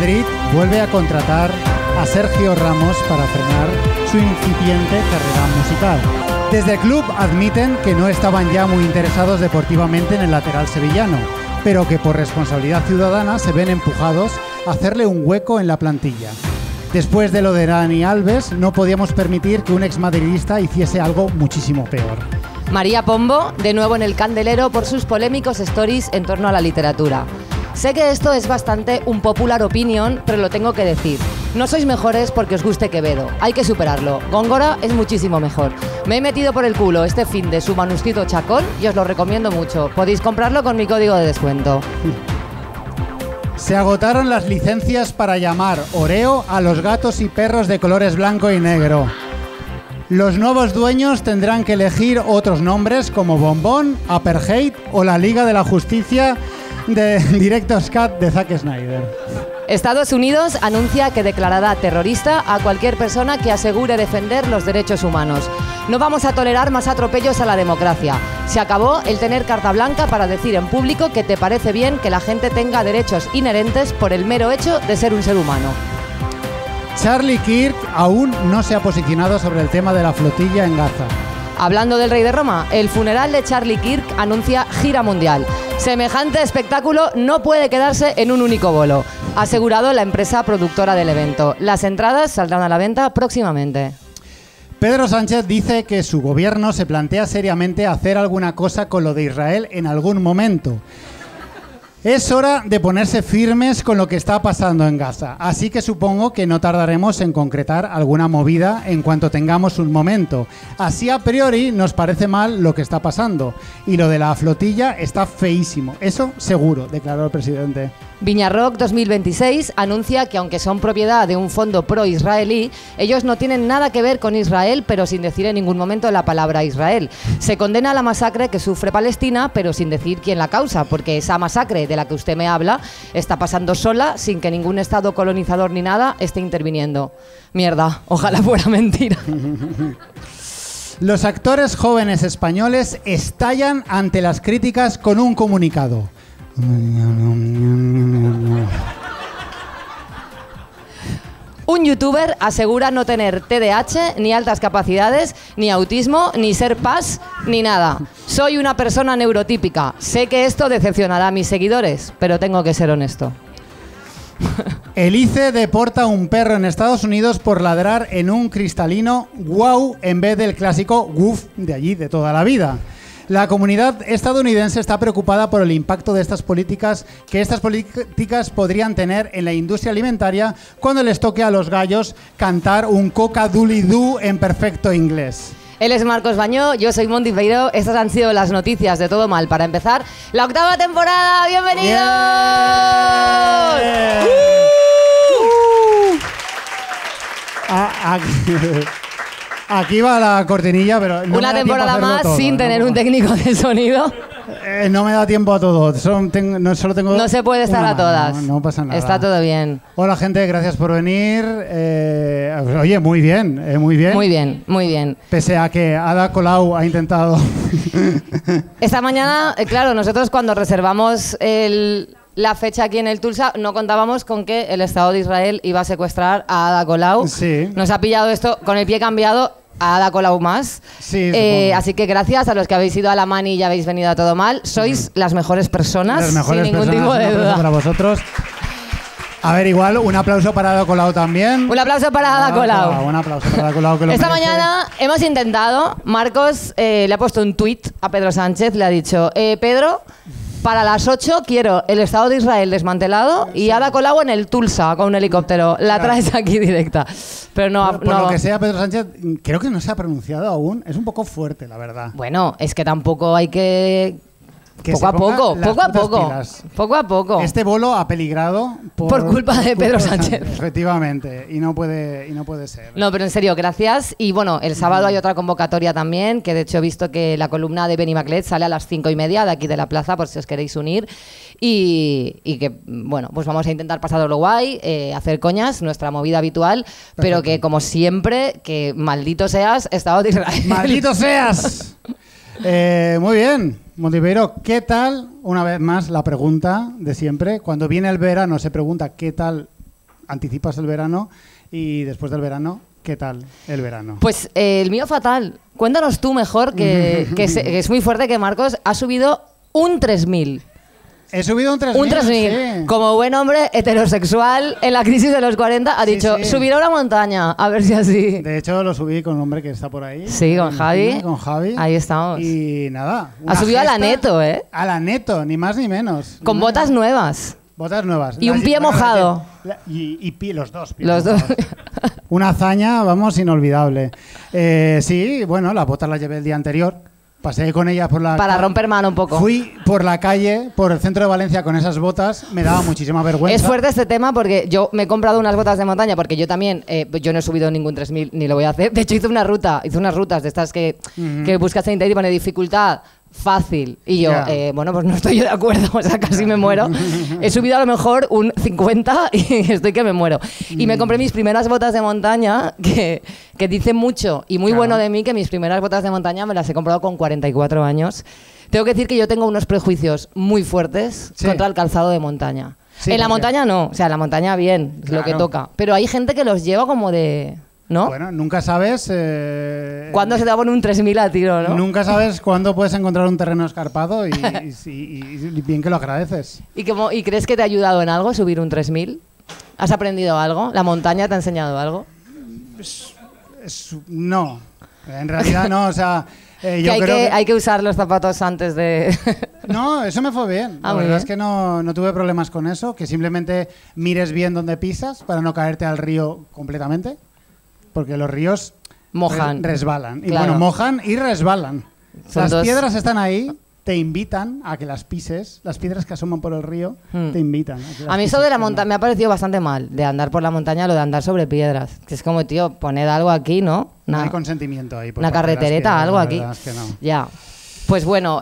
Madrid vuelve a contratar a Sergio Ramos para frenar su incipiente carrera musical. Desde el club admiten que no estaban ya muy interesados deportivamente en el lateral sevillano, pero que por responsabilidad ciudadana se ven empujados a hacerle un hueco en la plantilla. Después de lo de Dani Alves, no podíamos permitir que un exmadridista hiciese algo muchísimo peor. María Pombo, de nuevo en el candelero por sus polémicos stories en torno a la literatura. Sé que esto es bastante un popular opinion, pero lo tengo que decir. No sois mejores porque os guste Quevedo. Hay que superarlo. Góngora es muchísimo mejor. Me he metido por el culo este fin de su manuscrito Chacón y os lo recomiendo mucho. Podéis comprarlo con mi código de descuento. Se agotaron las licencias para llamar Oreo a los gatos y perros de colores blanco y negro. Los nuevos dueños tendrán que elegir otros nombres como Bombón, Apartheid o la Liga de la Justicia de Director's Cut de Zack Snyder. Estados Unidos anuncia que declarará terrorista a cualquier persona que asegure defender los derechos humanos. No vamos a tolerar más atropellos a la democracia. Se acabó el tener carta blanca para decir en público que te parece bien que la gente tenga derechos inherentes por el mero hecho de ser un ser humano. Charlie Kirk aún no se ha posicionado sobre el tema de la flotilla en Gaza. Hablando del rey de Roma, el funeral de Charlie Kirk anuncia gira mundial. Semejante espectáculo no puede quedarse en un único bolo, ha asegurado la empresa productora del evento. Las entradas saldrán a la venta próximamente. Pedro Sánchez dice que su gobierno se plantea seriamente hacer alguna cosa con lo de Israel en algún momento. Es hora de ponerse firmes con lo que está pasando en Gaza, así que supongo que no tardaremos en concretar alguna movida en cuanto tengamos un momento. Así a priori nos parece mal lo que está pasando y lo de la flotilla está feísimo, eso seguro, declaró el presidente. Viñarroc 2026 anuncia que aunque son propiedad de un fondo pro-israelí, ellos no tienen nada que ver con Israel, pero sin decir en ningún momento la palabra Israel. Se condena la masacre que sufre Palestina, pero sin decir quién la causa, porque esa masacre de la que usted me habla está pasando sola, sin que ningún estado colonizador ni nada esté interviniendo. Mierda, ojalá fuera mentira. Los actores jóvenes españoles estallan ante las críticas con un comunicado. Un youtuber asegura no tener TDAH, ni altas capacidades, ni autismo, ni ser PAS, ni nada. Soy una persona neurotípica. Sé que esto decepcionará a mis seguidores, pero tengo que ser honesto. El ICE deporta a un perro en Estados Unidos por ladrar en un cristalino wow en vez del clásico woof de allí de toda la vida. La comunidad estadounidense está preocupada por el impacto de estas políticas podrían tener en la industria alimentaria cuando les toque a los gallos cantar un coca-doodle-doo en perfecto inglés. Él es Marcos Bañó, yo soy Monty Feiro. Estas han sido las noticias de Todo Mal para empezar la 8ª temporada. ¡Bienvenidos! Aquí va la cortinilla, pero no una temporada más todo, sin tener un técnico de sonido. No me da tiempo a todo. Solo tengo no se puede estar a todas. No pasa nada. Está todo bien. Hola, gente. Gracias por venir. Oye, muy bien. Muy bien. Muy bien, muy bien. Pese a que Ada Colau ha intentado... Esta mañana, claro, nosotros cuando reservamos la fecha aquí en el Tulsa no contábamos con que el Estado de Israel iba a secuestrar a Ada Colau. Sí. Nos ha pillado esto con el pie cambiado a Ada Colau más. Sí, así que gracias a los que habéis ido a la Mani y ya habéis venido a Todo Mal. Sois las mejores personas, las mejores sin ningún personas, tipo de un duda. aplauso para vosotros. A ver, igual, un aplauso para Ada Colau también. Un aplauso para Ada Colau. Un aplauso para Ada Colau, que lo Esta merece. mañana hemos intentado, Marcos le ha puesto un tuit a Pedro Sánchez, le ha dicho, Pedro, para las 8 quiero el Estado de Israel desmantelado y Ada Colau en el Tulsa con un helicóptero. La traes aquí directa. Pero no... Por lo que sea, Pedro Sánchez, creo que no se ha pronunciado aún. Es un poco fuerte, la verdad. Bueno, es que tampoco hay que poco a poco. Este bolo ha peligrado por culpa de Pedro Sánchez. Efectivamente, y no puede ser. No, pero en serio, gracias. Y bueno, el sábado hay otra convocatoria también, que de hecho he visto que la columna de Benny Maclet sale a las 5:30 de aquí de la plaza, por si os queréis unir. Y que, bueno, pues vamos a intentar pasarlo guay, hacer coñas, nuestra movida habitual, perfecto. Pero que como siempre, que maldito seas, Estado de Israel. ¡Maldito seas! Muy bien, Monty Feiro, ¿qué tal? Una vez más la pregunta de siempre. Cuando viene el verano se pregunta ¿qué tal anticipas el verano y después del verano, ¿qué tal el verano? Pues el mío fatal. Cuéntanos tú mejor, que es muy fuerte que Marcos ha subido un 3000. He subido un 3000. Un 3000. Sí. Como buen hombre heterosexual en la crisis de los 40 ha dicho, subiré a una montaña, a ver si así. De hecho, lo subí con un hombre que está por ahí. Sí, con Javi. Con Javi. Ahí estamos. Y nada. Ha subido a la Neto, ¿eh? A la Neto, ni más ni menos. Con botas nuevas. Botas nuevas. Y un pie mojado. Los dos. Los dos. Una hazaña, vamos, inolvidable. Sí, bueno, las botas las llevé el día anterior. Pasé con ellas por la... Para romper mano un poco. Fui por la calle, por el centro de Valencia con esas botas. Me daba muchísima vergüenza. Es fuerte este tema porque yo me he comprado unas botas de montaña porque yo también, yo no he subido ningún 3000 ni lo voy a hacer. De hecho, hice unas rutas de estas que buscas en internet y pone dificultad fácil. Y yo, bueno, pues no estoy yo de acuerdo, o sea, casi me muero. He subido a lo mejor un 50 y estoy que me muero. Y me compré mis primeras botas de montaña, que dicen mucho y muy bueno de mí, que mis primeras botas de montaña me las he comprado con 44 años. Tengo que decir que yo tengo unos prejuicios muy fuertes contra el calzado de montaña. Sí, en la montaña no, o sea, en la montaña bien, es lo que toca. Pero hay gente que los lleva como de... ¿no? Bueno, nunca sabes... ¿Cuándo se te va a poner un 3000 a tiro, no? Nunca sabes cuándo puedes encontrar un terreno escarpado y bien que lo agradeces. ¿Y crees que te ha ayudado en algo subir un 3000? ¿Has aprendido algo? ¿La montaña te ha enseñado algo? No, en realidad no, o sea... yo hay que usar los zapatos antes de... No, eso me fue bien. La verdad es que no tuve problemas con eso, que simplemente mires bien dónde pisas para no caerte al río completamente. Porque los ríos mojan, resbalan. Y claro. bueno, mojan y resbalan. Son las piedras están ahí, te invitan a que las pises. Las piedras que asoman por el río te invitan. A mí eso de la montaña me ha parecido bastante mal, de andar por la montaña, lo de andar sobre piedras. Que es como, tío, poned algo aquí, ¿no? No hay consentimiento ahí. Una carretereta, algo aquí. Es que no. Ya. Pues bueno,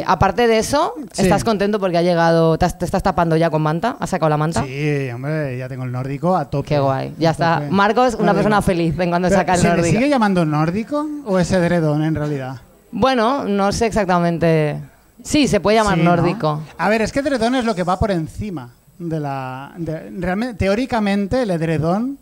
aparte de eso, ¿estás contento porque ha llegado, te estás tapando ya con manta? ¿Has sacado la manta? Sí, hombre, ya tengo el nórdico a tope. Qué guay, ya está. Tope. Marcos, una persona feliz en cuando saca el nórdico. ¿Se le sigue llamando nórdico o es edredón en realidad? Bueno, no sé exactamente. Sí, se puede llamar nórdico. ¿No? A ver, es que edredón es lo que va por encima de la... realmente, teóricamente, el edredón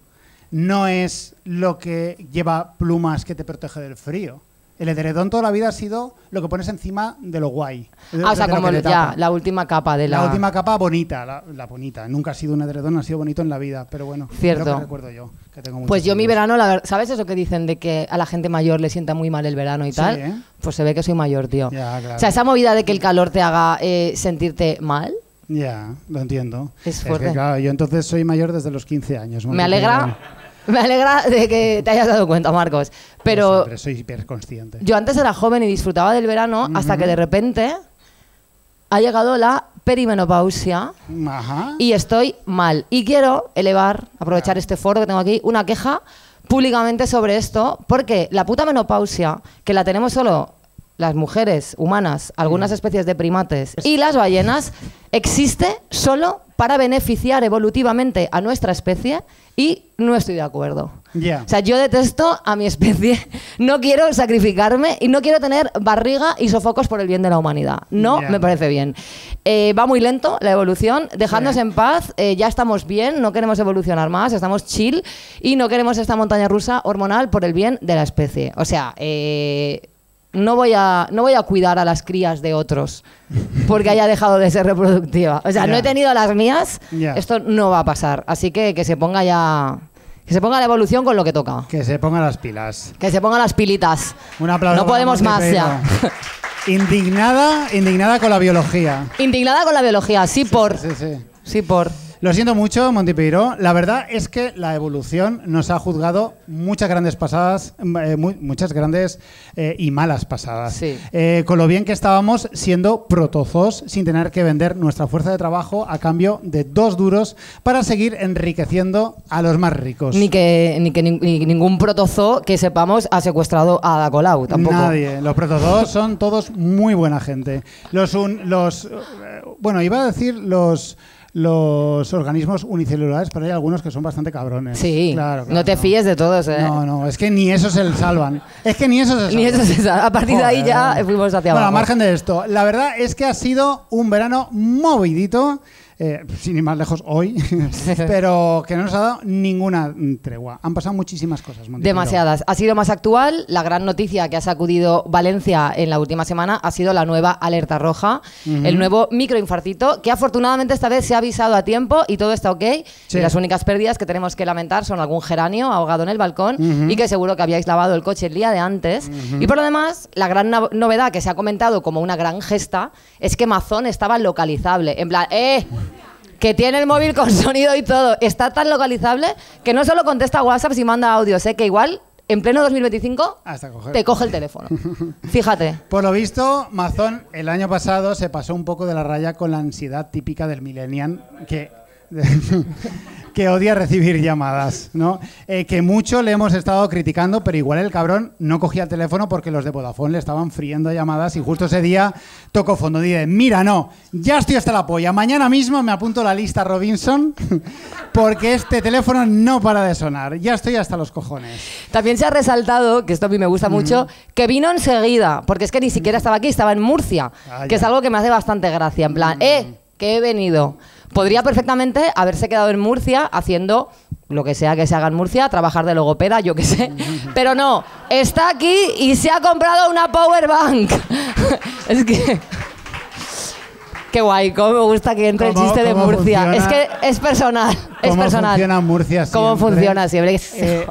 no es lo que lleva plumas que te protege del frío. El edredón toda la vida ha sido lo que pones encima de lo guay. O sea, como la última capa de la... La última capa bonita, la bonita. Nunca ha sido un edredón, ha sido bonito en la vida, pero bueno. Cierto. Es lo que recuerdo yo. Que tengo pues yo mi verano, ¿sabes eso que dicen de que a la gente mayor le sienta muy mal el verano y tal? ¿Eh? Pues se ve que soy mayor, tío. Ya, claro. O sea, esa movida de que el calor te haga sentirte mal. Ya, lo entiendo. Es fuerte. Es que, claro, yo entonces soy mayor desde los 15 años. Me alegra de que te hayas dado cuenta, Marcos. Pero siempre soy hiperconsciente. Yo antes era joven y disfrutaba del verano hasta que de repente ha llegado la perimenopausia. Ajá. Y estoy mal. Y quiero aprovechar este foro que tengo aquí, una queja públicamente sobre esto, porque la puta menopausia, que la tenemos solo las mujeres humanas, algunas especies de primates y las ballenas, existe solo para beneficiar evolutivamente a nuestra especie y no estoy de acuerdo. Yeah. O sea, yo detesto a mi especie, no quiero sacrificarme y no quiero tener barriga y sofocos por el bien de la humanidad. No me parece bien. Va muy lento la evolución, dejadnos en paz, ya estamos bien, no queremos evolucionar más, estamos chill y no queremos esta montaña rusa hormonal por el bien de la especie. O sea, no voy a cuidar a las crías de otros porque haya dejado de ser reproductiva. O sea, no he tenido las mías, esto no va a pasar. Así que se ponga ya... Que se ponga la evolución con lo que toca. Que se ponga las pilas. Que se pongan las pilitas. Un aplauso. No podemos más ya. Indignada con la biología. Indignada con la biología, sí. Lo siento mucho, Monty Peiró. La verdad es que la evolución nos ha juzgado muchas grandes pasadas, muchas grandes y malas pasadas. Sí. Con lo bien que estábamos siendo protozoos sin tener que vender nuestra fuerza de trabajo a cambio de 2 duros para seguir enriqueciendo a los más ricos. Ni ningún protozoo que sepamos ha secuestrado a Ada Colau, tampoco. Nadie. Los protozoos son todos muy buena gente. Bueno, iba a decir los organismos unicelulares, pero hay algunos que son bastante cabrones. Sí, claro, no te fíes de todos, ¿eh? No, es que ni esos se salvan. A partir de ahí ya fuimos hacia abajo. Bueno, a margen de esto, la verdad es que ha sido un verano movidito. sin ir más lejos hoy, pero que no nos ha dado ninguna tregua. Han pasado muchísimas cosas. Demasiadas. Ha sido más actual. La gran noticia que ha sacudido Valencia en la última semana ha sido la nueva alerta roja, el nuevo microinfartito, que afortunadamente esta vez se ha avisado a tiempo y todo está ok. Sí. Y las únicas pérdidas que tenemos que lamentar son algún geranio ahogado en el balcón y que seguro que habíais lavado el coche el día de antes. Y por lo demás, la gran novedad que se ha comentado como una gran gesta es que Mazón estaba localizable. En plan, que tiene el móvil con sonido y todo. Está tan localizable que no solo contesta WhatsApp y manda audios, que igual en pleno 2025 te coge el teléfono. Fíjate. Por lo visto, Mazón el año pasado se pasó un poco de la raya con la ansiedad típica del millennial que odia recibir llamadas, ¿no? Que mucho le hemos estado criticando, pero igual el cabrón no cogía el teléfono porque los de Vodafone le estaban friendo llamadas y justo ese día tocó fondo. Dice, mira, no, ya estoy hasta la polla, mañana mismo me apunto a la lista Robinson porque este teléfono no para de sonar, ya estoy hasta los cojones. También se ha resaltado, que esto a mí me gusta mucho, que vino enseguida, porque es que ni siquiera estaba aquí, estaba en Murcia, que es algo que me hace bastante gracia, en plan, que he venido. Podría perfectamente haberse quedado en Murcia haciendo lo que sea que se haga en Murcia, trabajar de logopeda, yo qué sé. Pero no, está aquí y se ha comprado una power bank. Es que... Qué guay, cómo me gusta que entre el chiste de Murcia. Es que es personal, es personal. ¿Cómo funciona Murcia siempre? ¿Cómo funciona siempre?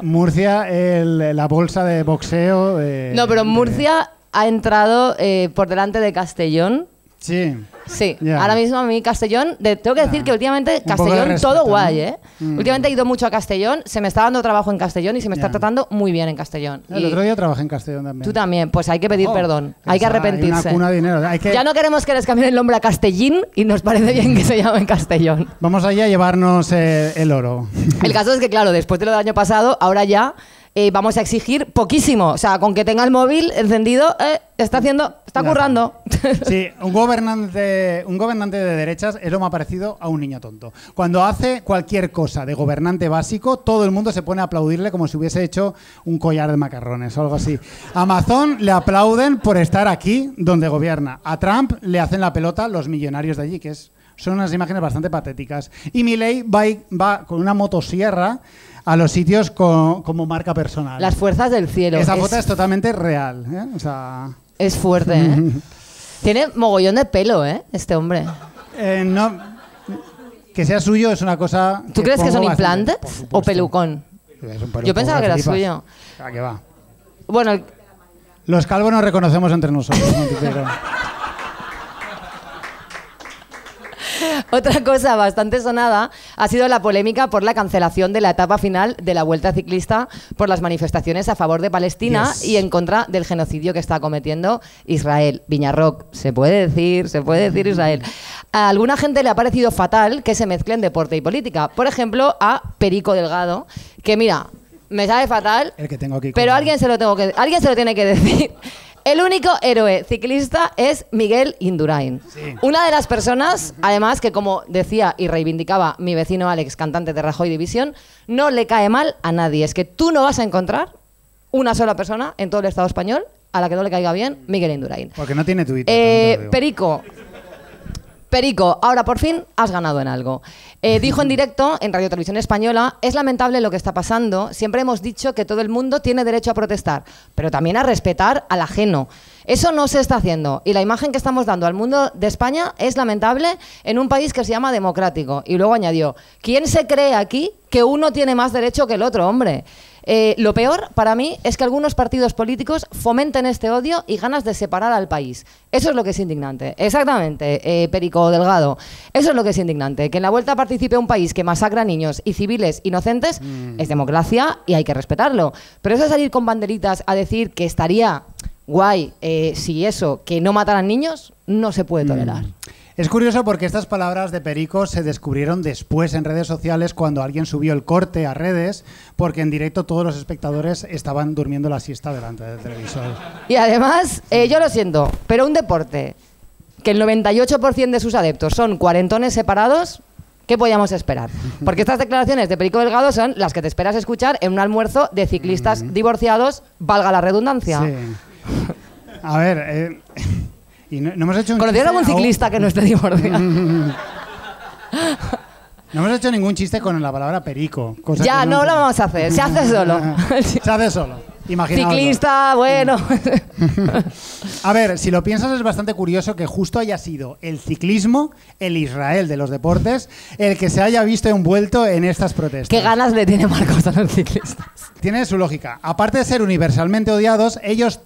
Murcia, la bolsa de boxeo... no, pero Murcia ha entrado por delante de Castellón. Sí. Sí, ahora mismo a mí Castellón, tengo que decir que últimamente Castellón respeto, todo guay, ¿eh? Últimamente he ido mucho a Castellón, se me está dando trabajo en Castellón y se me está tratando muy bien en Castellón. El otro día trabajé en Castellón también. Tú también, pues hay que pedir perdón, hay que arrepentirse. Hay una cuna de dinero. Ya no queremos que les cambien el nombre a Castellín y nos parece bien que se llame Castellón. Vamos allá a llevarnos el oro. El caso es que, claro, después de lo del año pasado, ahora ya... vamos a exigir poquísimo. O sea, con que tenga el móvil encendido, está currando. Sí, un gobernante de derechas es lo más parecido a un niño tonto. Cuando hace cualquier cosa de gobernante básico, todo el mundo se pone a aplaudirle como si hubiese hecho un collar de macarrones o algo así. A Mazón le aplauden por estar aquí donde gobierna. A Trump le hacen la pelota los millonarios de allí, son unas imágenes bastante patéticas. Y Milei va con una motosierra a los sitios como marca personal. Las fuerzas del cielo. Esa foto es totalmente real, ¿eh? O sea... Es fuerte, ¿eh? Tiene mogollón de pelo, ¿eh? Este hombre. No, que sea suyo es una cosa... ¿Tú crees que son implantes o pelucón? Yo pensaba que era suyo. ¿A qué va? Bueno... Los calvos nos reconocemos entre nosotros, ¿no? Otra cosa bastante sonada ha sido la polémica por la cancelación de la etapa final de la Vuelta Ciclista por las manifestaciones a favor de Palestina y en contra del genocidio que está cometiendo Israel. Viñarroc, se puede decir Israel. A alguna gente le ha parecido fatal que se mezclen deporte y política. Por ejemplo, a Perico Delgado, que mira, me sabe fatal, el que tengo aquí, pero alguien se lo tiene que decir. El único héroe ciclista es Miguel Indurain. Sí. Una de las personas, además, que como decía y reivindicaba mi vecino Alex, cantante de Rajoy División, no le cae mal a nadie. Es que tú no vas a encontrar una sola persona en todo el Estado español a la que no le caiga bien Miguel Indurain. Porque no tiene Twitter. Perico, ahora por fin has ganado en algo. Dijo en directo en Radio Televisión Española, es lamentable lo que está pasando, siempre hemos dicho que todo el mundo tiene derecho a protestar, pero también a respetar al ajeno. Eso no se está haciendo y la imagen que estamos dando al mundo de España es lamentable en un país que se llama democrático. Y luego añadió, ¿quién se cree aquí que uno tiene más derecho que el otro, hombre? Lo peor para mí es que algunos partidos políticos fomenten este odio y ganas de separar al país. Eso es lo que es indignante. Exactamente, Perico Delgado. Eso es lo que es indignante. Que en la vuelta participe un país que masacra a niños y civiles inocentes es democracia y hay que respetarlo. Pero eso de salir con banderitas a decir que estaría guay si eso, que no mataran niños, no se puede tolerar. Es curioso porque estas palabras de Perico se descubrieron después en redes sociales cuando alguien subió el corte a redes, porque en directo todos los espectadores estaban durmiendo la siesta delante del televisor. Y además, yo lo siento, pero un deporte que el 98% de sus adeptos son cuarentones separados, ¿qué podíamos esperar? Porque estas declaraciones de Perico Delgado son las que te esperas escuchar en un almuerzo de ciclistas divorciados, valga la redundancia. Sí. A ver... Y no hemos hecho ¿Conocías algún ciclista que no esté divorciado? No hemos hecho ningún chiste con la palabra perico. Ya, no lo vamos a hacer. Se hace solo. Se hace solo. Imaginaoslo. Ciclista, bueno. A ver, si lo piensas es bastante curioso que justo haya sido el ciclismo, el Israel de los deportes, el que se haya visto envuelto en estas protestas. ¿Qué ganas le tiene Marcos a los ciclistas? Tiene su lógica. Aparte de ser universalmente odiados, ellos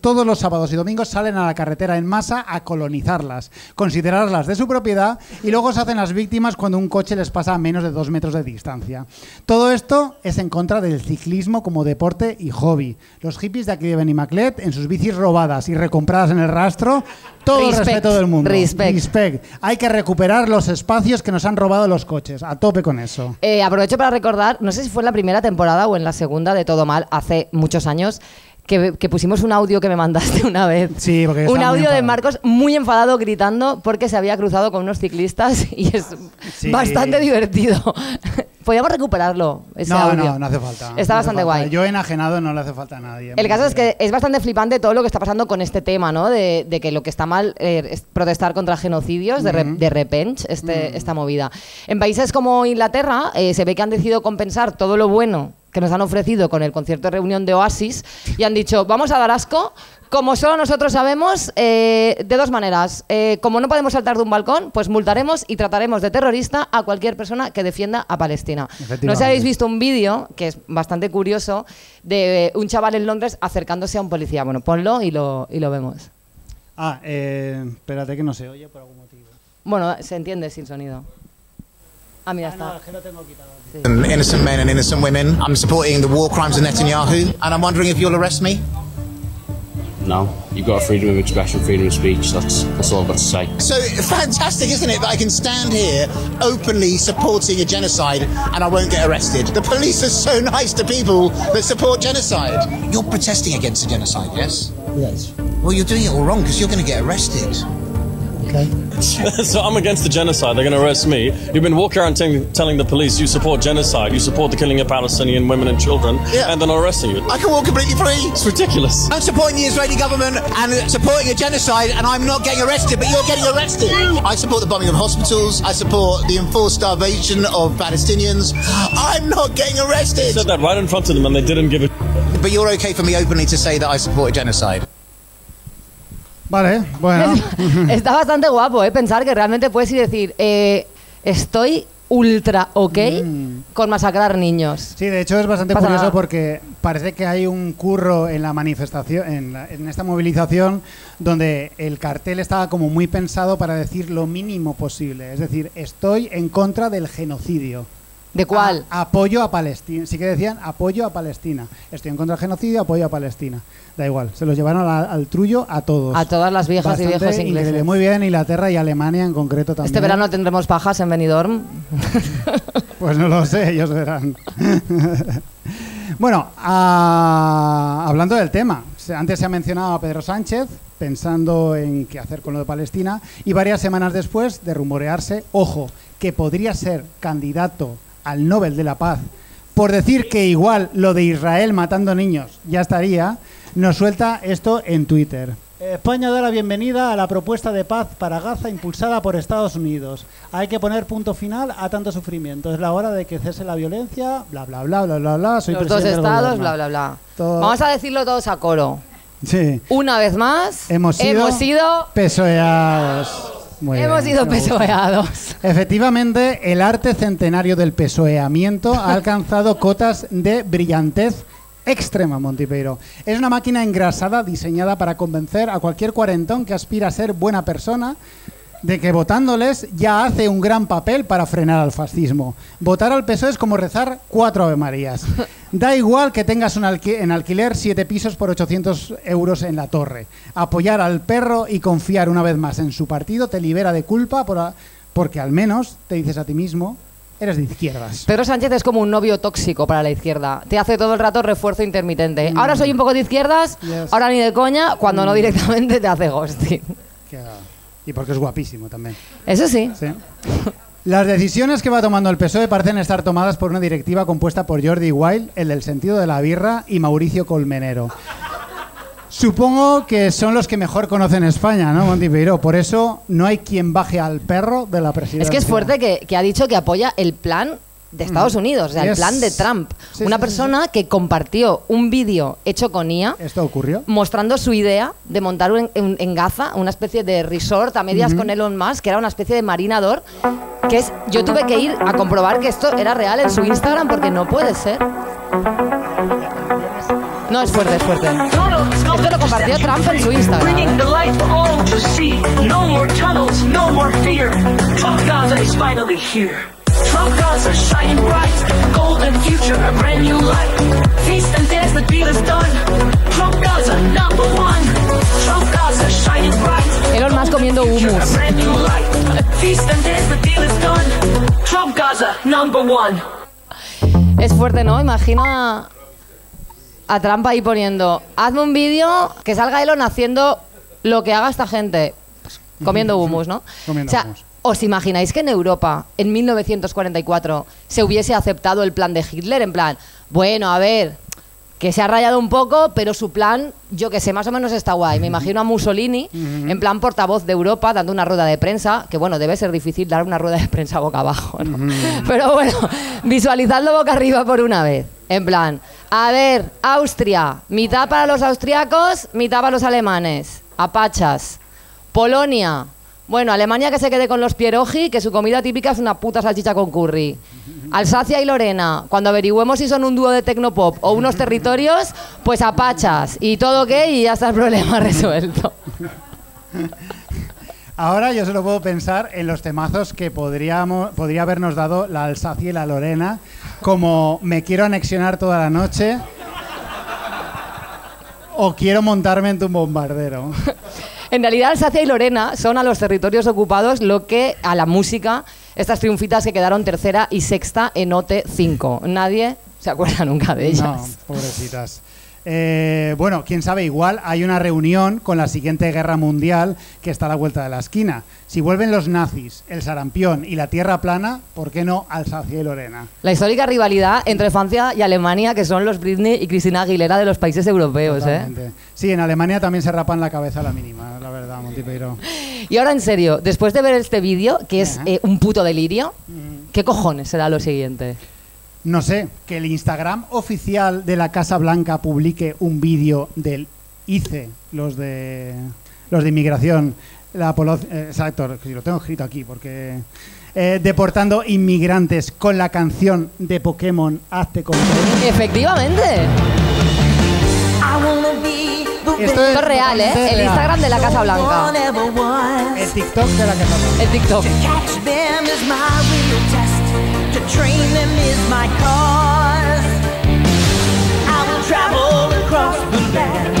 todos los sábados y domingos salen a la carretera en masa a colonizarlas, considerarlas de su propiedad y luego se hacen las víctimas cuando un coche les pasa a menos de 2 metros de distancia. Todo esto es en contra del ciclismo como deporte y hobby. Los hippies de aquí de Benimaclet, en sus bicis robadas y recompradas en el rastro, todo el respeto del mundo. Respect. Hay que recuperar los espacios que nos han robado los coches. A tope con eso. Aprovecho para recordar, no sé si fue en la primera temporada o en la segunda de Todo Mal, hace muchos años, que pusimos un audio que me mandaste una vez. Sí, porque un audio de Marcos muy enfadado gritando porque se había cruzado con unos ciclistas y es bastante divertido. Podríamos recuperarlo, ese audio. No hace falta. Está bastante guay. Yo enajenado no le hace falta a nadie. El caso es que es bastante flipante todo lo que está pasando con este tema, ¿no? De que lo que está mal es protestar contra genocidios, de revenge, esta movida. En países como Inglaterra se ve que han decidido compensar todo lo bueno que nos han ofrecido con el concierto de reunión de Oasis y han dicho, vamos a dar asco, como solo nosotros sabemos, de 2 maneras. Como no podemos saltar de un balcón, pues multaremos y trataremos de terrorista a cualquier persona que defienda a Palestina. No sé si habéis visto un vídeo, que es bastante curioso, de un chaval en Londres acercándose a un policía. Bueno, ponlo y lo vemos. Espérate que no se oye por algún motivo. Bueno, se entiende sin sonido. Mira, está. No, es que lo tengo quitado. Sí. Innocent men and innocent women. I'm supporting the war crimes of Netanyahu, and I'm wondering if you'll arrest me. No, you've got freedom of expression, freedom of speech. That's all I've got to say. So fantastic, isn't it, that I can stand here openly supporting a genocide and I won't get arrested? The police are so nice to people that support genocide. You're protesting against a genocide, yes? Yes. Well, you're doing it all wrong because you're going to get arrested. Okay. So I'm against the genocide. They're going to arrest me. You've been walking around telling the police you support genocide, you support the killing of Palestinian women and children, and then arresting you. I can walk completely free. It's ridiculous. I'm supporting the Israeli government and supporting a genocide, and I'm not getting arrested, but you're getting arrested. I support the bombing of hospitals. I support the enforced starvation of Palestinians. I'm not getting arrested. I said that right in front of them, and they didn't give it. But you're okay for me openly to say that I support a genocide. Vale, bueno. Está bastante guapo, pensar que realmente puedes ir y decir, estoy ultra ok con masacrar niños. Sí, de hecho es bastante curioso porque parece que hay un curro en la manifestación, en esta movilización, donde el cartel estaba como muy pensado para decir lo mínimo posible. Es decir, estoy en contra del genocidio. ¿De cuál? Apoyo a Palestina. Sí que decían apoyo a Palestina. Estoy en contra del genocidio, apoyo a Palestina. Da igual, se los llevaron al trullo a todos. A todas las viejas y viejos ingleses. Muy bien, Inglaterra y Alemania en concreto también. Este verano tendremos pajas en Benidorm. Pues no lo sé, ellos verán. Bueno, hablando del tema, antes se ha mencionado a Pedro Sánchez pensando en qué hacer con lo de Palestina y varias semanas después de rumorearse, ojo, que podría ser candidato al Nobel de la Paz por decir que igual lo de Israel matando niños ya estaría, nos suelta esto en Twitter. España da la bienvenida a la propuesta de paz para Gaza impulsada por Estados Unidos. Hay que poner punto final a tanto sufrimiento. Es la hora de que cese la violencia, bla, bla, bla, bla, bla, bla. Soy los dos estados, bla, bla, bla. Vamos a decirlo todos a coro. Sí. Una vez más, hemos sido pesoeados. Hemos sido pesoeados. Efectivamente, el arte centenario del pesoeamiento ha alcanzado cotas de brillantez extrema, Montipeiro. Es una máquina engrasada diseñada para convencer a cualquier cuarentón que aspira a ser buena persona de que votándoles ya hace un gran papel para frenar al fascismo. Votar al PSOE es como rezar 4 Ave Marías. Da igual que tengas en alquiler 7 pisos por 800 euros en la torre. Apoyar al perro y confiar una vez más en su partido te libera de culpa porque al menos te dices a ti mismo, eres de izquierdas. Pedro Sánchez es como un novio tóxico para la izquierda. Te hace todo el rato refuerzo intermitente. Ahora soy un poco de izquierdas, ahora ni de coña, cuando no directamente te hace ghosting. Y porque es guapísimo también. Eso sí. Las decisiones que va tomando el PSOE parecen estar tomadas por una directiva compuesta por Jordi Wild, el del sentido de la birra, y Mauricio Colmenero. Supongo que son los que mejor conocen España, ¿no, Monty Peiró? Por eso no hay quien baje al perro de la presidencia. Es que es fuerte que ha dicho que apoya el plan de Estados Unidos, o sea, el plan de Trump. Sí, una sí, persona que compartió un vídeo hecho con IA. ¿Esto ocurrió? Mostrando su idea de montar en Gaza una especie de resort a medias con Elon Musk, que era una especie de marinador, que es... Yo tuve que ir a comprobar que esto era real en su Instagram porque no puede ser. No, es fuerte, es fuerte. Esto lo compartió Trump en su Instagram. Trump Gaza shining bright, golden future, a brand new light. Feast and dance, the deal is done. Trump Gaza number one. Trump Gaza shining bright. Elon Musk comiendo hummus. Brand new light. Feast and dance, the deal is done. Trump Gaza number one. Es fuerte, ¿no? Imagina a Trump ahí poniendo: hazme un vídeo que salga Elon haciendo lo que haga esta gente, pues, comiendo hummus, ¿no? Comiendo hummus. ¿Os imagináis que en Europa, en 1944, se hubiese aceptado el plan de Hitler? En plan, bueno, a ver, que se ha rayado un poco, pero su plan, yo que sé, más o menos está guay. Me imagino a Mussolini, en plan portavoz de Europa, dando una rueda de prensa, que bueno, debe ser difícil dar una rueda de prensa boca abajo, ¿no? Pero bueno, visualizadlo boca arriba por una vez. En plan, a ver, Austria, mitad para los austriacos, mitad para los alemanes. Apachas. Polonia. Bueno, Alemania que se quede con los pierogi, que su comida típica es una puta salchicha con curry. Alsacia y Lorena, cuando averigüemos si son un dúo de tecnopop o unos territorios, pues apachas. Y todo ok y ya está el problema resuelto. Ahora yo solo puedo pensar en los temazos que podría habernos dado la Alsacia y la Lorena, como me quiero anexionar toda la noche o quiero montarme en tu bombardero. En realidad, Alsacia y Lorena son a los territorios ocupados lo que a la música, estas triunfitas que quedaron tercera y sexta en OT5. Nadie se acuerda nunca de ellas. No, pobrecitas. Bueno, quién sabe, igual hay una reunión con la siguiente guerra mundial que está a la vuelta de la esquina. Si vuelven los nazis, el sarampión y la tierra plana, ¿por qué no Alsacia y Lorena? La histórica rivalidad entre Francia y Alemania, que son los Britney y Cristina Aguilera de los países europeos. Totalmente. Sí, en Alemania también se rapan la cabeza a la mínima, la verdad, Monty Peiró. Y ahora, en serio, después de ver este vídeo, que es un puto delirio, ¿qué cojones será lo siguiente? No sé, que el Instagram oficial de la Casa Blanca publique un vídeo del ICE, los de inmigración, exacto, lo tengo escrito aquí porque deportando inmigrantes con la canción de Pokémon Hazte con todo. Efectivamente. Esto es real, ¿eh? El Instagram de la Casa Blanca. El TikTok de la Casa Blanca. El TikTok. To train them is my cause. I will travel across the land,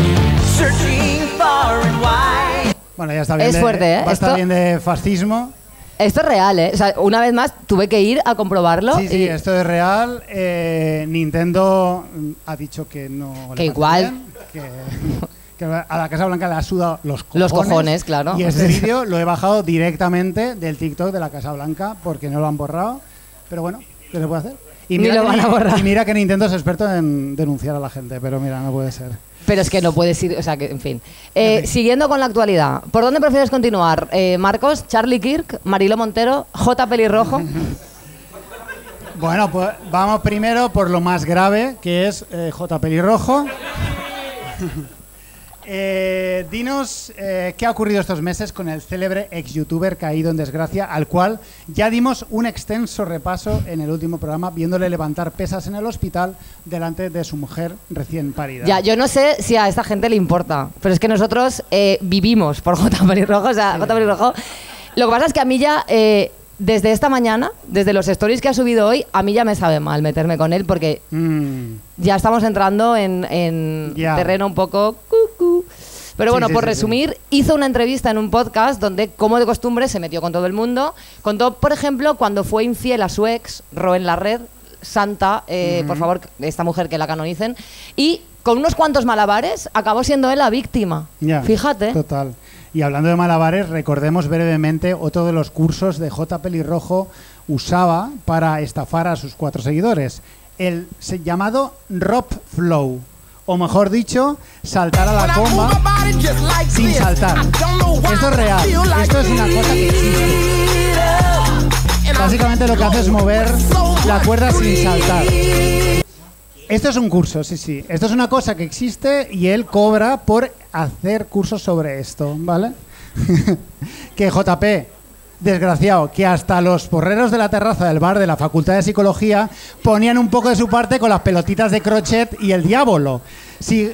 searching far and wide. Bueno, ya está bien. Es fuerte, ¿eh? Va a estar bien de fascismo. Esto es real, ¿eh? O sea, una vez más tuve que ir a comprobarlo. Sí, sí, esto es real. Nintendo ha dicho que no. Que igual. Bien, que a la Casa Blanca le ha sudado los cojones. Los cojones, claro. Y este vídeo lo he bajado directamente del TikTok de la Casa Blanca porque no lo han borrado. Pero bueno, ¿qué se puede hacer? Y mira, Ni lo van a borrar. Y mira que Nintendo es experto en denunciar a la gente, pero mira, no puede ser. Pero es que no puedes ir, o sea, que en fin. Siguiendo con la actualidad, ¿por dónde prefieres continuar? Marcos, Charlie Kirk, Mariló Montero, J. Pelirrojo. Bueno, pues vamos primero por lo más grave, que es J. Pelirrojo. Dinos qué ha ocurrido estos meses con el célebre ex-youtuber caído en desgracia, al cual ya dimos un extenso repaso en el último programa, viéndole levantar pesas en el hospital delante de su mujer recién parida. Ya, yo no sé si a esta gente le importa, pero es que nosotros vivimos por J. Pelirrojo, o sea, Sí. J. Pelirrojo. Lo que pasa es que a mí ya, desde esta mañana, desde los stories que ha subido hoy, a mí ya me sabe mal meterme con él porque ya estamos entrando en terreno un poco cucú. Pero bueno, Sí, por sí, resumir, hizo una entrevista en un podcast donde, como de costumbre, se metió con todo el mundo. Contó, por ejemplo, cuando fue infiel a su ex, Roen la Red, santa, por favor, esta mujer que la canonicen, y con unos cuantos malabares acabó siendo él la víctima. Ya, Fíjate. Total. Y hablando de malabares, recordemos brevemente otro de los cursos de J. Pelirrojo usaba para estafar a sus 4 seguidores. El llamado Rob Flow, O mejor dicho, saltar a la comba sin saltar. Esto es real. Esto es una cosa que existe. Básicamente lo que hace es mover la cuerda sin saltar. Esto es un curso, sí. Esto es una cosa que existe y él cobra por hacer cursos sobre esto, ¿vale? Que JP, desgraciado, que hasta los porreros de la terraza del bar de la Facultad de Psicología ponían un poco de su parte con las pelotitas de crochet y el diablo. Si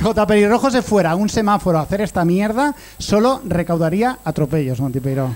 J. Pelirrojo se fuera a un semáforo a hacer esta mierda, solo recaudaría atropellos, Montipeiro.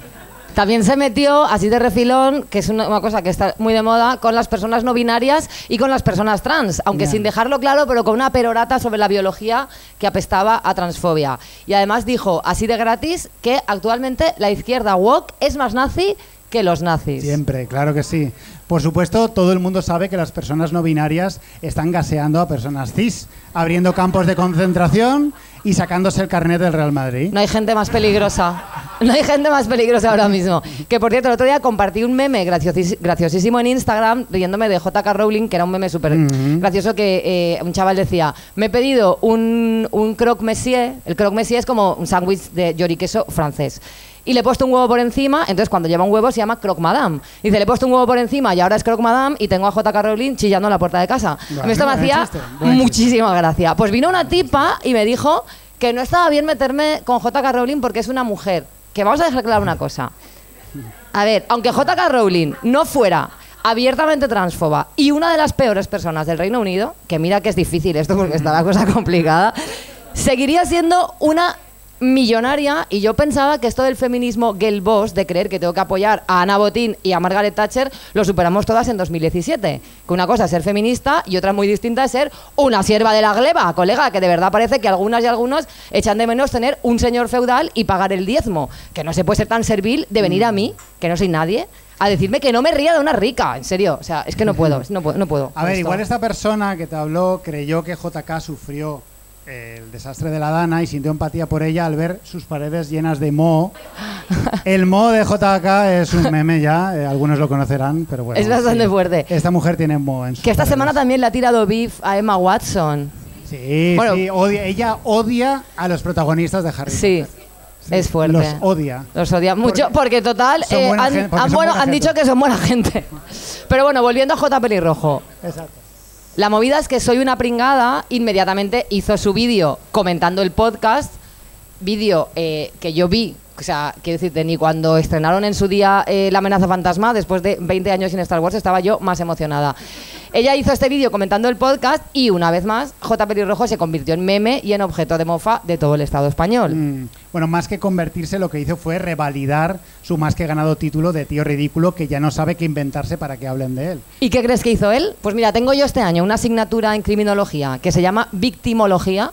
También se metió, así de refilón, que es una cosa que está muy de moda, con las personas no binarias y con las personas trans, aunque sin dejarlo claro, pero con una perorata sobre la biología que apestaba a transfobia. Y además dijo, así de gratis, que actualmente la izquierda woke es más nazi que los nazis. Siempre, claro que sí. Por supuesto, todo el mundo sabe que las personas no binarias están gaseando a personas cis, abriendo campos de concentración y sacándose el carnet del Real Madrid. No hay gente más peligrosa. No hay gente más peligrosa ahora mismo. Que, por cierto, el otro día compartí un meme graciosísimo en Instagram, riéndome de J.K. Rowling, que era un meme súper gracioso, que un chaval decía, me he pedido un croque monsieur. El croque monsieur es como un sándwich de lloriqueso francés. Y le he puesto un huevo por encima, entonces cuando lleva un huevo se llama croque madame. Dice, le he puesto un huevo por encima y ahora es croque madame y tengo a J.K. Rowling chillando en la puerta de casa. Bueno, esto me hacía muchísima gracia. Pues vino una tipa y me dijo que no estaba bien meterme con J.K. Rowling porque es una mujer. Que vamos a dejar claro una cosa. A ver, aunque J.K. Rowling no fuera abiertamente transfoba y una de las peores personas del Reino Unido, que mira que es difícil esto porque está la cosa complicada, seguiría siendo una millonaria, y yo pensaba que esto del feminismo girl boss, de creer que tengo que apoyar a Ana Botín y a Margaret Thatcher, lo superamos todas en 2017. Que una cosa es ser feminista y otra muy distinta es ser una sierva de la gleba, colega, que de verdad parece que algunas y algunos echan de menos tener un señor feudal y pagar el diezmo. Que no se puede ser tan servil de venir a mí, que no soy nadie, a decirme que no me ría de una rica, en serio. O sea, es que no puedo. A ver, igual esta persona que te habló creyó que JK sufrió el desastre de la Dana y sintió empatía por ella al ver sus paredes llenas de moho. El moho de JK es un meme ya, algunos lo conocerán, pero bueno. Es bastante fuerte. Esta mujer tiene moho en sus Que esta paredes. semana también le ha tirado beef a Emma Watson. Sí, Bueno, sí, ella odia a los protagonistas de Harry Sí. Potter. Es fuerte. Los odia. Los odia mucho porque total son buena gente, porque son buena han dicho gente. que son buena gente. Pero bueno, volviendo a J. Pelirrojo. Exacto. La movida es que Soy una pringada inmediatamente hizo su vídeo comentando el podcast, vídeo que yo vi, o sea, quiero decirte, ni cuando estrenaron en su día La amenaza fantasma, después de 20 años sin Star Wars, estaba yo más emocionada. Ella hizo este vídeo comentando el podcast y, una vez más, J. Pelirrojo se convirtió en meme y en objeto de mofa de todo el Estado español. Bueno, más que convertirse, lo que hizo fue revalidar su más que ganado título de tío ridículo que ya no sabe qué inventarse para que hablen de él. ¿Y qué crees que hizo él? Pues mira, tengo yo este año una asignatura en criminología que se llama victimología,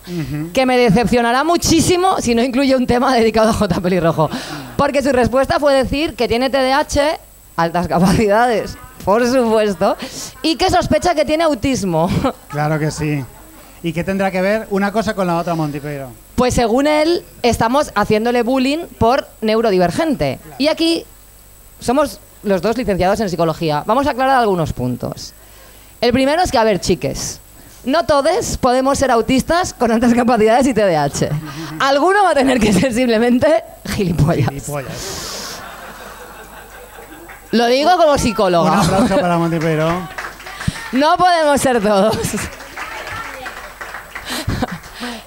que me decepcionará muchísimo si no incluye un tema dedicado a J. Pelirrojo. Porque su respuesta fue decir que tiene TDAH, altas capacidades, por supuesto, y que sospecha que tiene autismo. Claro que sí. ¿Y qué tendrá que ver una cosa con la otra, Montipeiro? Pues según él, estamos haciéndole bullying por neurodivergente. Claro. Y aquí somos los dos licenciados en psicología. Vamos a aclarar algunos puntos. El primero es que, a ver, chiques, no todos podemos ser autistas con altas capacidades y TDAH. Alguno va a tener que ser simplemente gilipollas. Lo digo como psicóloga. Un aplauso para Montipeiro. No podemos ser todos.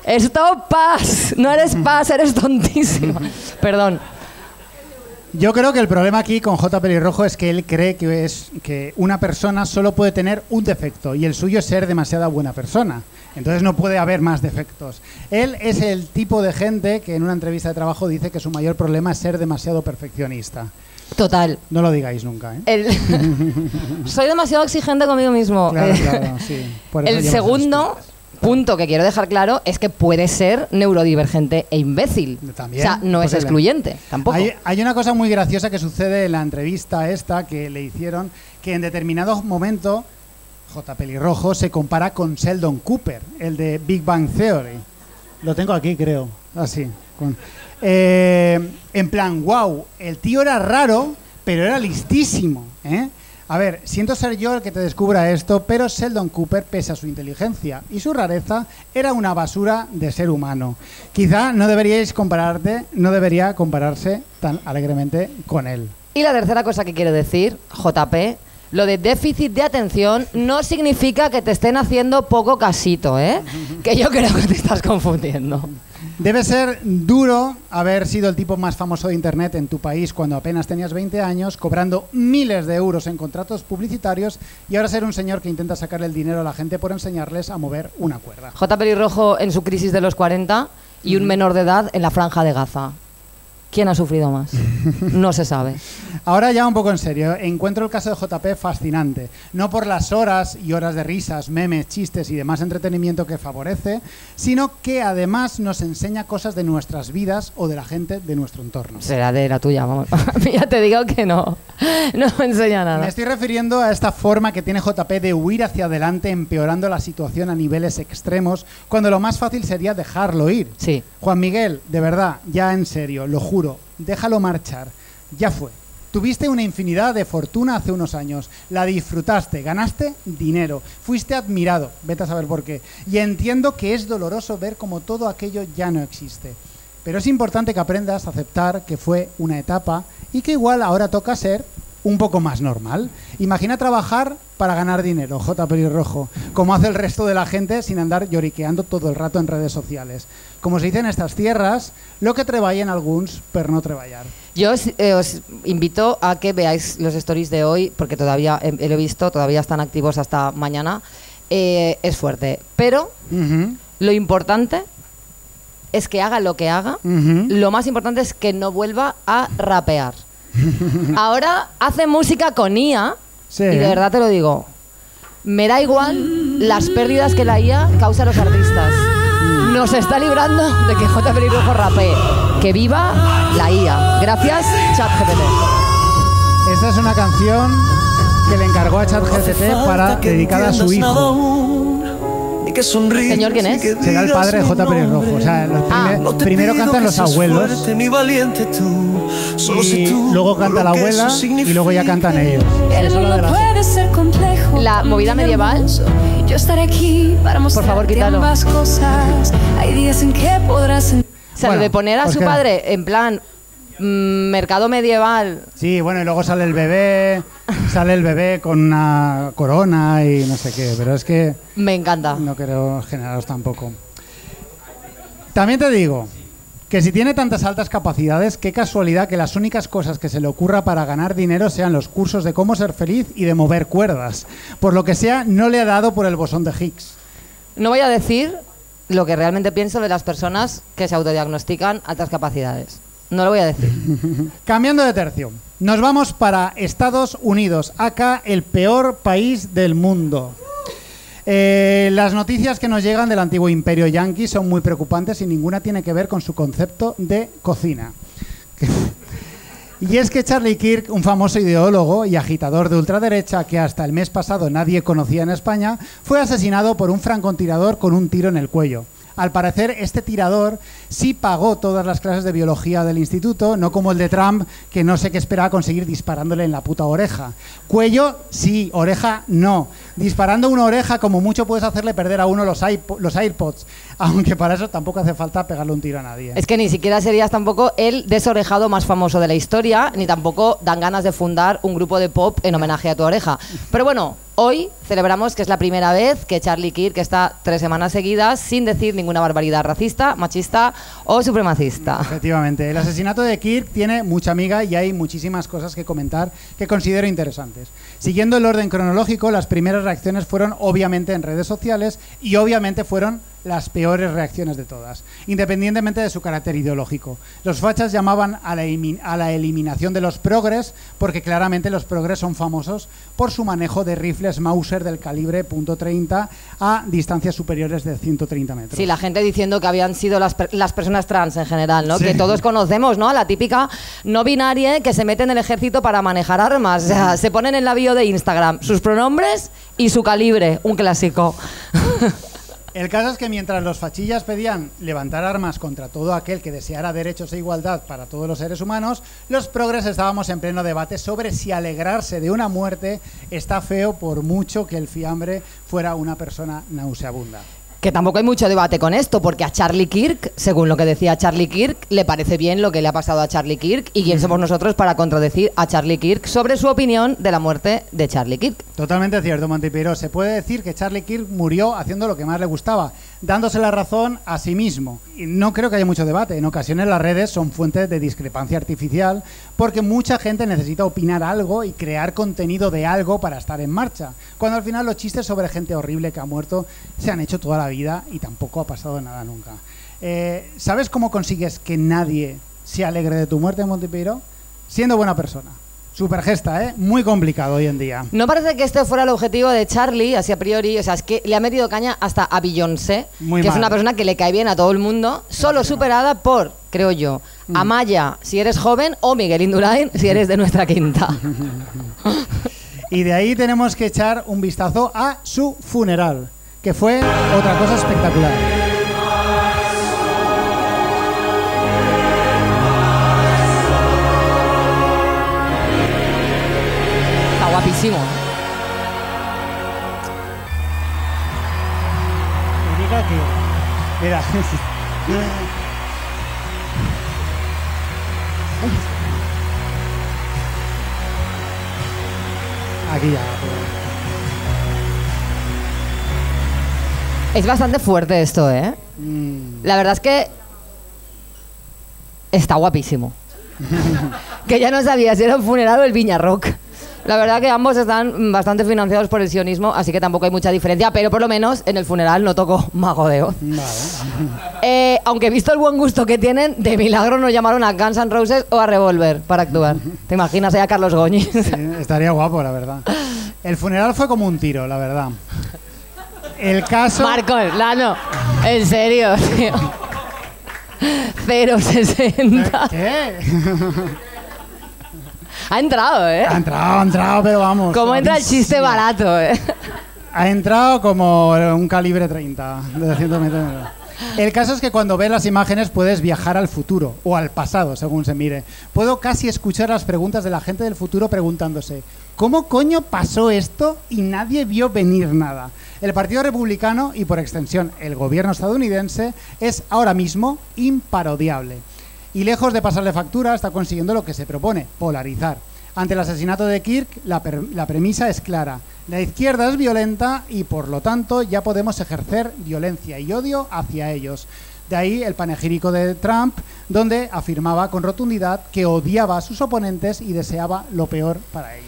Stop, Paz. No eres Paz, eres tontísimo. Perdón. Yo creo que el problema aquí con J. Pelirrojo es que él cree que una persona solo puede tener un defecto y el suyo es ser demasiada buena persona. Entonces no puede haber más defectos. Él es el tipo de gente que en una entrevista de trabajo dice que su mayor problema es ser demasiado perfeccionista. Total. No lo digáis nunca, ¿eh? Soy demasiado exigente conmigo mismo. Claro, claro, sí. Por eso El llevas segundo punto que quiero dejar claro es que puede ser neurodivergente e imbécil. También, o sea, no es excluyente, tampoco. Hay una cosa muy graciosa que sucede en la entrevista esta que le hicieron, que en determinado momento J. Pelirrojo se compara con Sheldon Cooper, el de Big Bang Theory. Lo tengo aquí, creo. Así. En plan, wow, el tío era raro, pero era listísimo, ¿eh? A ver, siento ser yo el que te descubra esto, pero Sheldon Cooper, pese a su inteligencia y su rareza, era una basura de ser humano. Quizá no debería compararse tan alegremente con él. Y la tercera cosa que quiero decir, JP, lo de déficit de atención no significa que te estén haciendo poco casito, ¿eh? Que yo creo que te estás confundiendo. Debe ser duro haber sido el tipo más famoso de Internet en tu país cuando apenas tenías 20 años, cobrando miles de euros en contratos publicitarios y ahora ser un señor que intenta sacarle el dinero a la gente por enseñarles a mover una cuerda. J. Pelirrojo en su crisis de los 40 y un menor de edad en la Franja de Gaza. ¿Quién ha sufrido más? No se sabe. Ahora ya un poco en serio, encuentro el caso de JP fascinante. No por las horas y horas de risas, memes, chistes y demás entretenimiento que favorece, sino que además nos enseña cosas de nuestras vidas o de la gente de nuestro entorno. Será de la tuya, vamos. Ya te digo que no me enseña nada. Me estoy refiriendo a esta forma que tiene JP de huir hacia adelante empeorando la situación a niveles extremos, cuando lo más fácil sería dejarlo ir. Sí. Juan Miguel, de verdad, ya en serio, lo juro, déjalo marchar. Ya fue. Tuviste una infinidad de fortuna hace unos años, la disfrutaste, ganaste dinero, fuiste admirado, vete a saber por qué. Y entiendo que es doloroso ver cómo todo aquello ya no existe. Pero es importante que aprendas a aceptar que fue una etapa y que igual ahora toca ser un poco más normal. Imagina trabajar para ganar dinero, J. Pelirrojo, como hace el resto de la gente sin andar lloriqueando todo el rato en redes sociales. Como se dice en estas tierras, lo que treballen alguns per no treballar. Yo os invito a que veáis los stories de hoy, porque todavía lo he visto, todavía están activos hasta mañana. Es fuerte, pero lo importante es que haga lo que haga. Lo más importante es que no vuelva a rapear. Ahora hace música con IA, sí, y de verdad te lo digo, me da igual las pérdidas que la IA causa a los artistas. Nos está librando de que J. Pelirrojo rapee. Que viva la IA. Gracias, ChatGPT. Esta es una canción que le encargó a ChatGPT para dedicada a su hijo. Señor, ¿quién es? Será el padre de J. Pelirrojo. O sea, primero cantan los abuelos y luego canta la abuela y luego ya cantan ellos. La movida medieval. Yo estaré aquí para mostrarte por favor, quítalo. ambas cosas. Hay días en que podrás... O sea, lo de poner a su padre en plan mercado medieval. Sí, bueno, y luego sale el bebé con una corona y no sé qué, pero es que... Me encanta. No quiero generaros tampoco. También te digo que si tiene tantas altas capacidades, qué casualidad que las únicas cosas que se le ocurra para ganar dinero sean los cursos de cómo ser feliz y de mover cuerdas. Por lo que sea, no le ha dado por el bosón de Higgs. No voy a decir lo que realmente pienso de las personas que se autodiagnostican altas capacidades. No lo voy a decir. Cambiando de tercio, nos vamos para Estados Unidos, acá el peor país del mundo. Las noticias que nos llegan del antiguo imperio yanqui son muy preocupantes y ninguna tiene que ver con su concepto de cocina. Y es que Charlie Kirk, un famoso ideólogo y agitador de ultraderecha que hasta el mes pasado nadie conocía en España, fue asesinado por un francotirador con un tiro en el cuello. Al parecer, este tirador sí pagó todas las clases de biología del instituto, no como el de Trump, que no sé qué esperaba conseguir disparándole en la puta oreja. Cuello, sí, oreja, no. Disparando una oreja, como mucho puedes hacerle perder a uno los AirPods, aunque para eso tampoco hace falta pegarle un tiro a nadie. Es que ni siquiera serías tampoco el desorejado más famoso de la historia, ni tampoco dan ganas de fundar un grupo de pop en homenaje a tu oreja. Pero bueno, hoy celebramos que es la primera vez que Charlie Kirk está 3 semanas seguidas sin decir ninguna barbaridad racista, machista o supremacista. Efectivamente, el asesinato de Kirk tiene mucha miga y hay muchísimas cosas que comentar que considero interesantes. Siguiendo el orden cronológico, las primeras reacciones fueron obviamente en redes sociales y obviamente fueron las peores reacciones de todas, independientemente de su carácter ideológico. Los fachas llamaban a la eliminación de los progres, porque claramente los progres son famosos por su manejo de rifles Mauser del calibre .30 a distancias superiores de 130 metros. Sí, la gente diciendo que habían sido las personas trans en general, ¿no? Sí. Que todos conocemos, ¿no? La típica no binaria que se mete en el ejército para manejar armas. O sea, se ponen en la bio de Instagram sus pronombres y su calibre, un clásico. El caso es que mientras los fachillas pedían levantar armas contra todo aquel que deseara derechos e igualdad para todos los seres humanos, los progres estábamos en pleno debate sobre si alegrarse de una muerte está feo por mucho que el fiambre fuera una persona nauseabunda. Que tampoco hay mucho debate con esto, porque a Charlie Kirk, según lo que decía Charlie Kirk, le parece bien lo que le ha pasado a Charlie Kirk, y quién somos nosotros para contradecir a Charlie Kirk sobre su opinión de la muerte de Charlie Kirk. Totalmente cierto, Montepiero. Se puede decir que Charlie Kirk murió haciendo lo que más le gustaba, dándose la razón a sí mismo. Y no creo que haya mucho debate. En ocasiones las redes son fuentes de discrepancia artificial porque mucha gente necesita opinar algo y crear contenido de algo para estar en marcha, cuando al final los chistes sobre gente horrible que ha muerto se han hecho toda la vida y tampoco ha pasado nada nunca. ¿Sabes cómo consigues que nadie se alegre de tu muerte, Montepiero? Siendo buena persona. Super gesta, ¿eh? Muy complicado hoy en día. No parece que este fuera el objetivo de Charlie, así a priori. O sea, es que le ha metido caña hasta a Beyoncé, que es una persona que le cae bien a todo el mundo, solo superada por, creo yo, Amaya, si eres joven, o Miguel Indurain, si eres de nuestra quinta. Y de ahí tenemos que echar un vistazo a su funeral, que fue otra cosa espectacular. Guapísimo. Me diga que... Mira. Aquí ya. Es bastante fuerte esto, ¿eh? La verdad es que está guapísimo. Que ya no sabía si era un funeral o el Viña Rock. La verdad que ambos están bastante financiados por el sionismo, así que tampoco hay mucha diferencia, pero por lo menos en el funeral no tocó Mago de Oz. Vale. Aunque visto el buen gusto que tienen, de milagro nos llamaron a Guns N' Roses o a Revolver para actuar. ¿Te imaginas ahí a Carlos Goñi? Sí, estaría guapo, la verdad. El funeral fue como un tiro, la verdad. El caso... Marcos, Lano, en serio, tío. 0,60. ¿Qué? Ha entrado, ¿eh? Ha entrado, pero vamos. Como entra el chiste barato, ¿eh? Ha entrado como un calibre 30 de 100 metros. El caso es que cuando ves las imágenes puedes viajar al futuro o al pasado, según se mire. Puedo casi escuchar las preguntas de la gente del futuro preguntándose ¿cómo coño pasó esto y nadie vio venir nada? El Partido Republicano y por extensión el gobierno estadounidense es ahora mismo imparodiable. Y lejos de pasarle factura, está consiguiendo lo que se propone, polarizar. Ante el asesinato de Kirk, la premisa es clara. La izquierda es violenta y, por lo tanto, ya podemos ejercer violencia y odio hacia ellos. De ahí el panegírico de Trump, donde afirmaba con rotundidad que odiaba a sus oponentes y deseaba lo peor para ellos.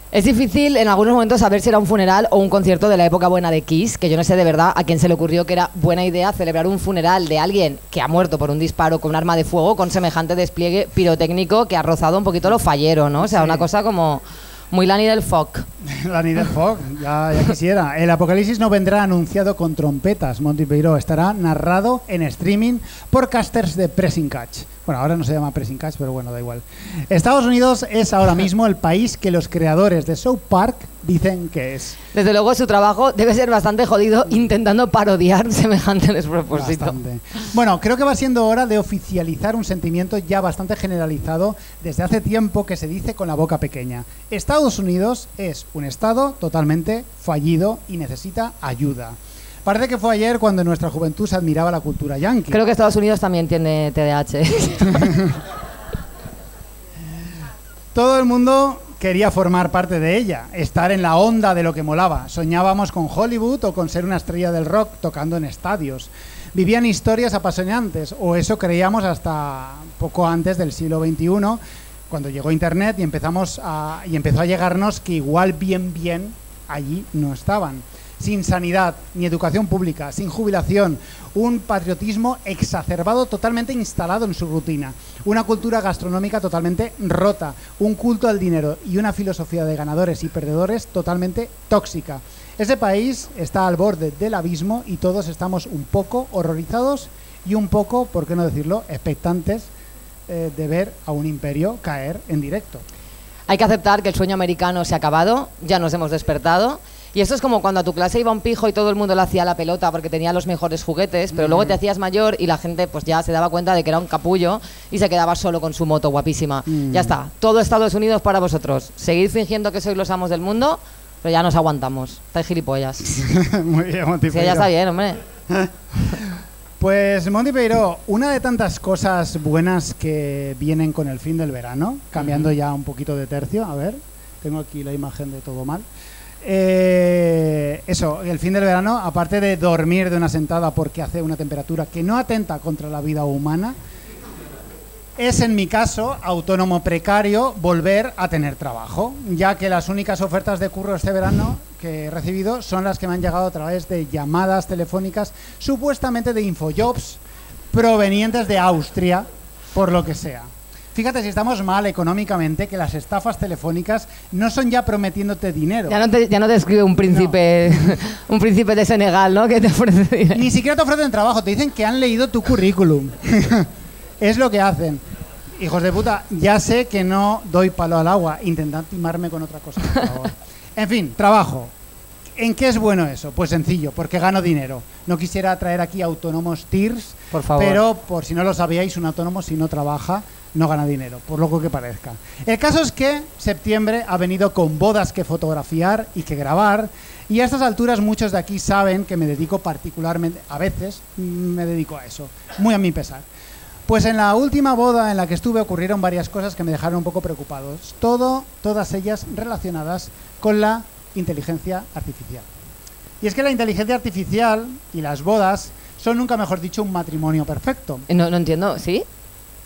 Es difícil en algunos momentos saber si era un funeral o un concierto de la época buena de Kiss, que yo no sé de verdad a quién se le ocurrió que era buena idea celebrar un funeral de alguien que ha muerto por un disparo con un arma de fuego con semejante despliegue pirotécnico que ha rozado un poquito lo fallero, ¿no? O sea, sí. Una cosa como muy Lani del Foc. Lani del Foc, ya quisiera. El apocalipsis no vendrá anunciado con trompetas, Montepiero. Estará narrado en streaming por casters de Pressing Catch. Bueno, ahora no se llama Pressing Catch, pero bueno, da igual. Estados Unidos es ahora mismo el país que los creadores de South Park dicen que es. Desde luego su trabajo debe ser bastante jodido intentando parodiar semejante despropósito. Bastante. Bueno, creo que va siendo hora de oficializar un sentimiento ya bastante generalizado desde hace tiempo que se dice con la boca pequeña. Estados Unidos es un estado totalmente fallido y necesita ayuda. Parece que fue ayer cuando en nuestra juventud se admiraba la cultura yanqui. Creo que Estados Unidos también tiene TDAH. Todo el mundo quería formar parte de ella, estar en la onda de lo que molaba. Soñábamos con Hollywood o con ser una estrella del rock tocando en estadios. Vivían historias apasionantes, o eso creíamos hasta poco antes del siglo XXI, cuando llegó Internet y empezó a llegarnos que igual bien allí no estaban. Sin sanidad, ni educación pública, sin jubilación, un patriotismo exacerbado totalmente instalado en su rutina, una cultura gastronómica totalmente rota, un culto al dinero y una filosofía de ganadores y perdedores totalmente tóxica. Ese país está al borde del abismo y todos estamos un poco horrorizados y un poco, por qué no decirlo, expectantes de ver a un imperio caer en directo. Hay que aceptar que el sueño americano se ha acabado, ya nos hemos despertado Y esto es como cuando a tu clase iba un pijo y todo el mundo le hacía la pelota porque tenía los mejores juguetes, pero luego te hacías mayor y la gente pues ya se daba cuenta de que era un capullo y se quedaba solo con su moto guapísima. Ya está, todo Estados Unidos para vosotros. Seguid fingiendo que sois los amos del mundo, pero ya nos aguantamos. Estáis gilipollas. Muy bien, Monty Sí, Peiró. ya está bien, hombre. Pues Monty Peiró, una de tantas cosas buenas que vienen con el fin del verano, cambiando ya un poquito de tercio, a ver, tengo aquí la imagen de todo mal. Eso, el fin del verano, aparte de dormir de una sentada porque hace una temperatura que no atenta contra la vida humana, es en mi caso, autónomo precario, volver a tener trabajo, ya que las únicas ofertas de curro este verano que he recibido son las que me han llegado a través de llamadas telefónicas supuestamente de Infojobs provenientes de Austria, por lo que sea. Fíjate si estamos mal económicamente, que las estafas telefónicas no son ya prometiéndote dinero. Ya no te escribe un príncipe, un príncipe de Senegal, ¿no? Que te ofrece dinero. Ni siquiera te ofrecen trabajo, te dicen que han leído tu currículum. Es lo que hacen. Hijos de puta, ya sé que no doy palo al agua. Intentad timarme con otra cosa, por favor. En fin, trabajo. ¿En qué es bueno eso? Pues sencillo, porque gano dinero. No quisiera traer aquí autónomos TIRS, Por favor. pero por si no lo sabíais, un autónomo si no trabaja no gana dinero, por loco que parezca. El caso es que septiembre ha venido con bodas que fotografiar y que grabar, y a estas alturas muchos de aquí saben que me dedico particularmente, a veces me dedico a eso, muy a mi pesar. Pues en la última boda en la que estuve ocurrieron varias cosas que me dejaron un poco preocupados. Todas ellas relacionadas con la inteligencia artificial. Y es que la inteligencia artificial y las bodas son, nunca mejor dicho, un matrimonio perfecto. No entiendo, ¿sí?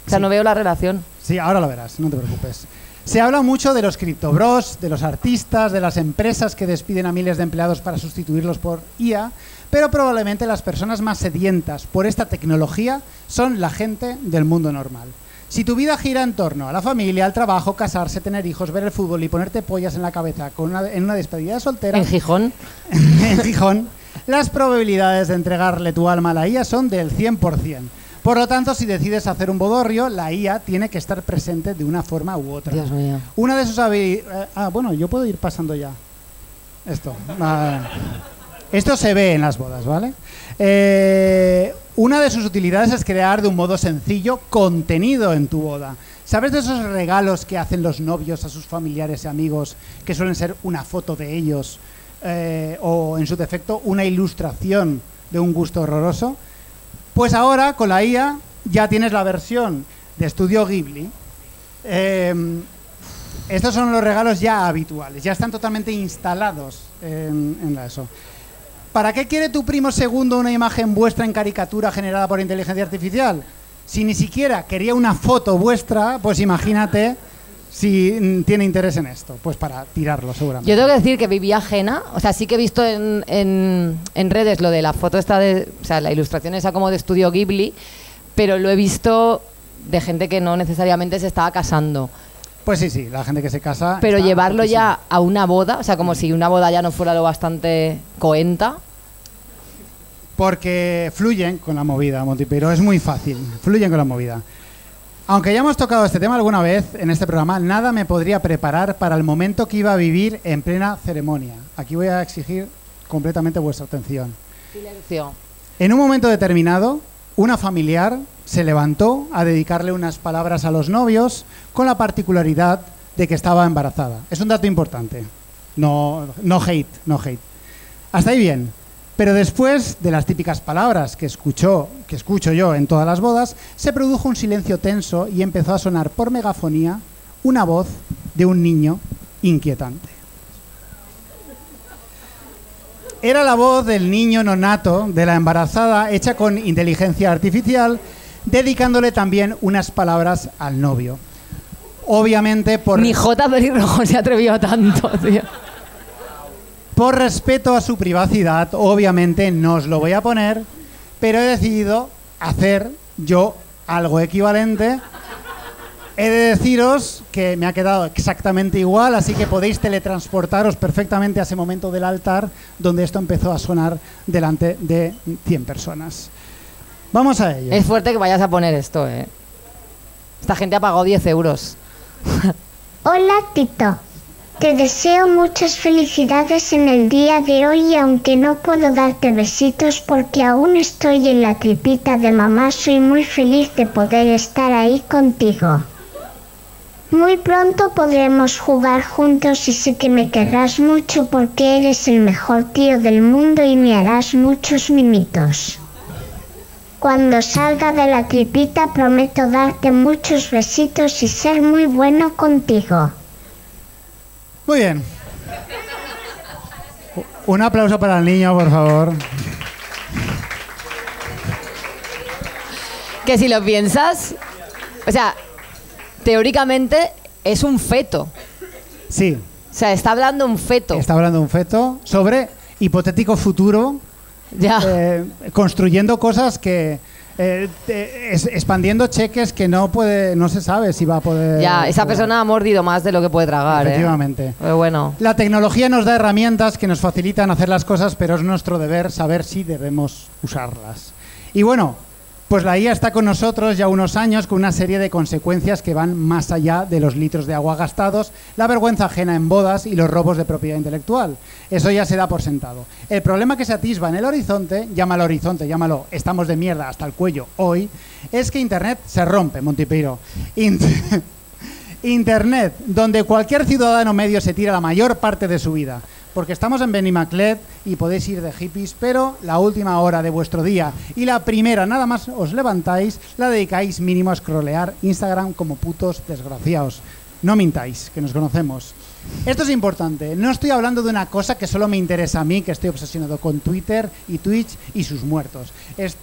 O sea, Sí. no veo la relación. Sí, ahora lo verás, no te preocupes. Se habla mucho de los criptobros, de los artistas, de las empresas que despiden a miles de empleados para sustituirlos por IA, pero probablemente las personas más sedientas por esta tecnología son la gente del mundo normal. Si tu vida gira en torno a la familia, al trabajo, casarse, tener hijos, ver el fútbol y ponerte pollas en la cabeza en una despedida de soltera, En Gijón. en Gijón, las probabilidades de entregarle tu alma a la IA son del 100%. Por lo tanto, si decides hacer un bodorrio, la IA tiene que estar presente de una forma u otra. Dios mío. Una de sus habilidades... bueno, yo puedo ir pasando ya. Esto. Esto se ve en las bodas, ¿vale? Una de sus utilidades es crear de un modo sencillo contenido en tu boda. ¿Sabes de esos regalos que hacen los novios a sus familiares y amigos, que suelen ser una foto de ellos o, en su defecto, una ilustración de un gusto horroroso? Pues ahora, con la IA, ya tienes la versión de Estudio Ghibli. Estos son los regalos ya habituales, ya están totalmente instalados en eso. ¿Para qué quiere tu primo segundo una imagen vuestra en caricatura generada por inteligencia artificial? Si ni siquiera quería una foto vuestra, pues imagínate si tiene interés en esto. Pues para tirarlo, seguramente. Yo tengo que decir que vivía ajena, o sea, sí que he visto en redes lo de la foto esta o sea, la ilustración esa como de Estudio Ghibli, pero lo he visto de gente que no necesariamente se estaba casando. Pues sí, la gente que se casa... Pero está llevarlo guapísima. ya a una boda, o sea, como si una boda ya no fuera lo bastante coenta. Porque fluyen con la movida, Monty Peiró, es muy fácil, fluyen con la movida. Aunque ya hemos tocado este tema alguna vez en este programa, nada me podría preparar para el momento que iba a vivir en plena ceremonia. Aquí voy a exigir completamente vuestra atención. Silencio. En un momento determinado, una familiar se levantó a dedicarle unas palabras a los novios con la particularidad de que estaba embarazada. Es un dato importante. No hate. Hasta ahí bien. Pero después de las típicas palabras que escucho yo en todas las bodas, se produjo un silencio tenso y empezó a sonar por megafonía una voz de un niño inquietante. Era la voz del niño nonato de la embarazada, hecha con inteligencia artificial, dedicándole también unas palabras al novio. Obviamente por... Ni J. Pelirrojo se atrevió a tanto, tío. Por respeto a su privacidad, obviamente no os lo voy a poner, pero he decidido hacer yo algo equivalente. He de deciros que me ha quedado exactamente igual, así que podéis teletransportaros perfectamente a ese momento del altar donde esto empezó a sonar delante de 100 personas. Vamos a ello. Es fuerte que vayas a poner esto, ¿eh? Esta gente ha pagado 10 euros. Hola, Tito. Te deseo muchas felicidades en el día de hoy y aunque no puedo darte besitos porque aún estoy en la tripita de mamá, soy muy feliz de poder estar ahí contigo. Muy pronto podremos jugar juntos y sé que me querrás mucho porque eres el mejor tío del mundo y me harás muchos mimitos. Cuando salga de la tripita prometo darte muchos besitos y ser muy bueno contigo. Muy bien. Un aplauso para el niño, por favor. Que si lo piensas, o sea, teóricamente es un feto. Sí. O sea, está hablando un feto. Está hablando un feto sobre hipotético futuro, Ya. construyendo cosas que... expandiendo cheques que no se sabe si va a poder... Ya, esa persona ha mordido más de lo que puede tragar. Efectivamente. Pero bueno. La tecnología nos da herramientas que nos facilitan hacer las cosas, pero es nuestro deber saber si debemos usarlas. Y bueno, pues la IA está con nosotros ya unos años con una serie de consecuencias que van más allá de los litros de agua gastados, la vergüenza ajena en bodas y los robos de propiedad intelectual. Eso ya se da por sentado. El problema que se atisba en el horizonte, llámalo, estamos de mierda hasta el cuello hoy, es que Internet se rompe, Montipiro. Internet, donde cualquier ciudadano medio se tira la mayor parte de su vida. Porque estamos en Benimaclet y podéis ir de hippies, pero la última hora de vuestro día y la primera, nada más os levantáis, la dedicáis mínimo a scrollear Instagram como putos desgraciados. No mintáis, que nos conocemos. Esto es importante. No estoy hablando de una cosa que solo me interesa a mí, que estoy obsesionado con Twitter y Twitch y sus muertos.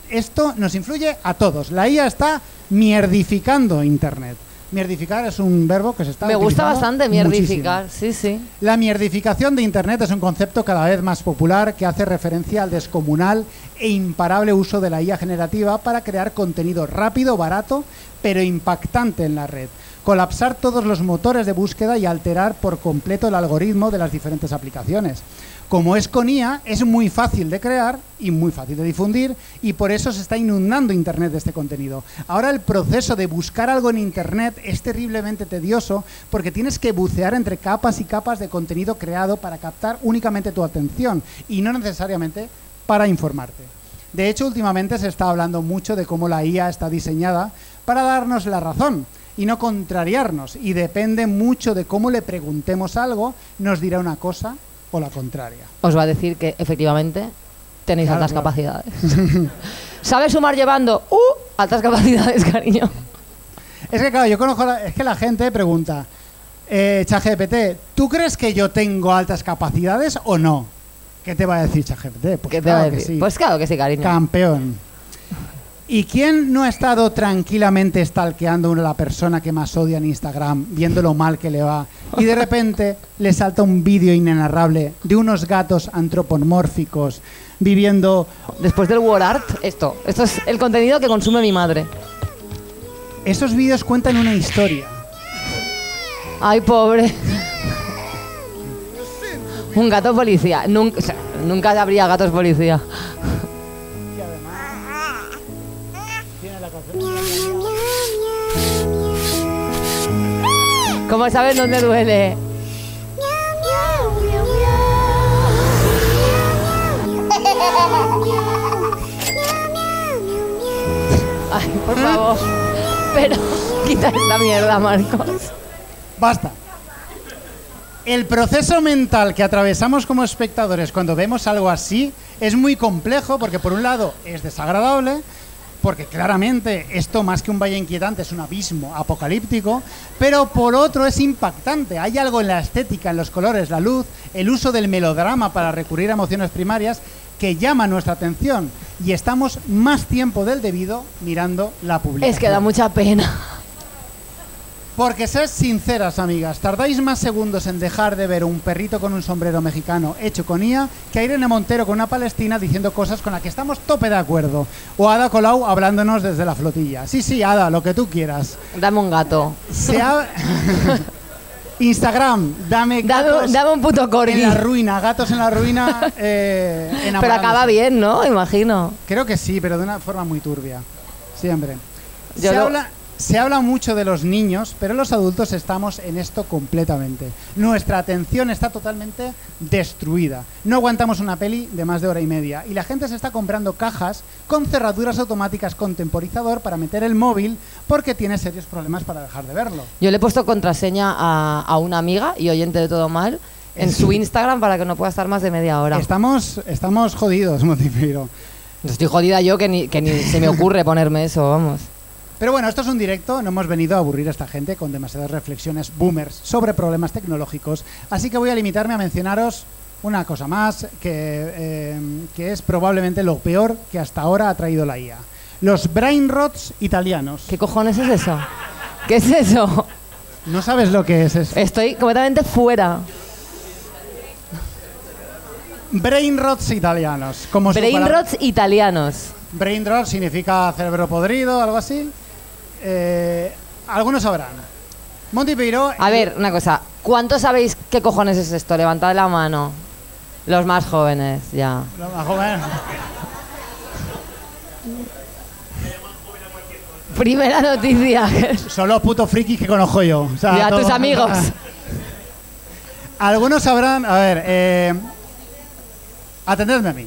Esto nos influye a todos. La IA está mierdificando Internet. Mierdificar es un verbo que se está utilizando. Me gusta bastante mierdificar, muchísimo. sí, sí. La mierdificación de Internet es un concepto cada vez más popular que hace referencia al descomunal e imparable uso de la IA generativa para crear contenido rápido, barato, pero impactante en la red. Colapsar todos los motores de búsqueda y alterar por completo el algoritmo de las diferentes aplicaciones. Como es con IA, es muy fácil de crear y muy fácil de difundir y por eso se está inundando Internet de este contenido. Ahora el proceso de buscar algo en Internet es terriblemente tedioso porque tienes que bucear entre capas y capas de contenido creado para captar únicamente tu atención y no necesariamente para informarte. De hecho, últimamente se está hablando mucho de cómo la IA está diseñada para darnos la razón y no contrariarnos y depende mucho de cómo le preguntemos algo, nos dirá una cosa o la contraria. Os va a decir que efectivamente tenéis Claro, altas claro. capacidades. ¿Sabes sumar llevando? Altas capacidades, cariño. Es que claro, yo conozco, es que la gente pregunta, ChatGPT, ¿tú crees que yo tengo altas capacidades o no? ¿Qué te va a decir ChatGPT? Pues ¿Qué te va a claro que decir? sí. Pues claro que sí, cariño. Campeón. ¿Y quién no ha estado tranquilamente stalkeando a la persona que más odia en Instagram, viendo lo mal que le va, y de repente le salta un vídeo inenarrable de unos gatos antropomórficos viviendo... Después del War Art, esto es el contenido que consume mi madre. Esos vídeos cuentan una historia. Ay, pobre. Un gato policía. Nunca habría gatos policía. ¿Cómo sabes dónde duele? Ay, por favor. Pero quita esta mierda, Marcos. Basta. El proceso mental que atravesamos como espectadores cuando vemos algo así es muy complejo porque por un lado es desagradable, porque claramente esto más que un valle inquietante es un abismo apocalíptico, pero por otro es impactante. Hay algo en la estética, en los colores, la luz, el uso del melodrama para recurrir a emociones primarias que llama nuestra atención y estamos más tiempo del debido mirando la publicación. Es que da mucha pena. Porque sed sinceras, amigas, tardáis más segundos en dejar de ver un perrito con un sombrero mexicano hecho con IA que a Irene Montero con una palestina diciendo cosas con las que estamos tope de acuerdo. O Ada Colau hablándonos desde la flotilla. Sí, Ada, lo que tú quieras. Dame un gato. Instagram, dame gatos dame un puto corgi. en la ruina, gatos en la ruina enamorándose. Pero acaba bien, ¿no? Imagino. Creo que sí, pero de una forma muy turbia. Siempre. Yo Se lo- habla... Se habla mucho de los niños, pero los adultos estamos en esto completamente. Nuestra atención está totalmente destruida. No aguantamos una peli de más de hora y media. Y la gente se está comprando cajas con cerraduras automáticas con temporizador para meter el móvil porque tiene serios problemas para dejar de verlo. Yo le he puesto contraseña a una amiga y oyente de Todo Mal en su Instagram para que no pueda estar más de media hora. Estamos jodidos, Montipiero. Estoy jodida yo que ni se me ocurre ponerme eso, vamos. Pero bueno, esto es un directo, no hemos venido a aburrir a esta gente con demasiadas reflexiones boomers sobre problemas tecnológicos, así que voy a limitarme a mencionaros una cosa más que es probablemente lo peor que hasta ahora ha traído la IA. Los brain rots italianos. ¿Qué cojones es eso? ¿Qué es eso? ¿No sabes lo que es eso? Estoy completamente fuera. Brain rots italianos. Como brain rots italianos. Brain rot significa cerebro podrido, algo así. Algunos sabrán. Montipiero. A ver, una cosa. ¿Cuántos sabéis qué cojones es esto? Levantad la mano. Los más jóvenes, ya. Los más jóvenes. Primera noticia. Son los putos frikis que conozco yo. O sea, ya, tus amigos. Algunos sabrán. A ver, atendedme a mí.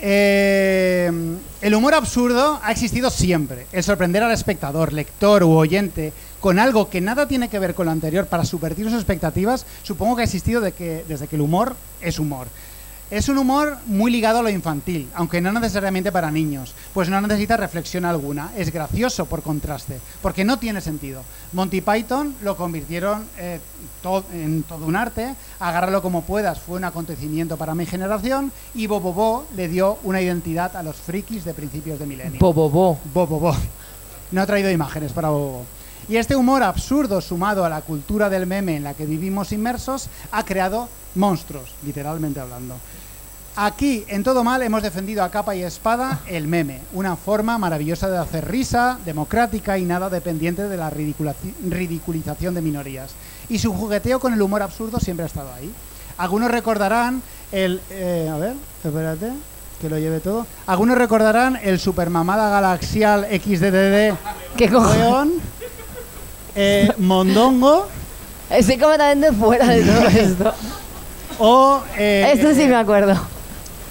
El humor absurdo ha existido siempre. El sorprender al espectador, lector u oyente con algo que nada tiene que ver con lo anterior para subvertir sus expectativas, supongo que ha existido desde que el humor es humor. Es un humor muy ligado a lo infantil, aunque no necesariamente para niños, pues no necesita reflexión alguna. Es gracioso por contraste, porque no tiene sentido. Monty Python lo convirtieron en todo un arte. Agárralo como puedas fue un acontecimiento para mi generación, y Bobobo le dio una identidad a los frikis de principios de milenio. Bobobo. Bobobo. No he traído imágenes para Bobobo. Y este humor absurdo, sumado a la cultura del meme en la que vivimos inmersos, ha creado monstruos, literalmente hablando. Aquí, en Todo Mal, hemos defendido a capa y espada el meme, una forma maravillosa de hacer risa, democrática y nada dependiente de la ridiculización de minorías. Y su jugueteo con el humor absurdo siempre ha estado ahí. Algunos recordarán el... a ver, espérate, que lo lleve todo. Algunos recordarán el supermamada galaxial XDDD. ¿Qué cojones? Mondongo. Estoy completamente fuera de todo esto. O... esto sí me acuerdo.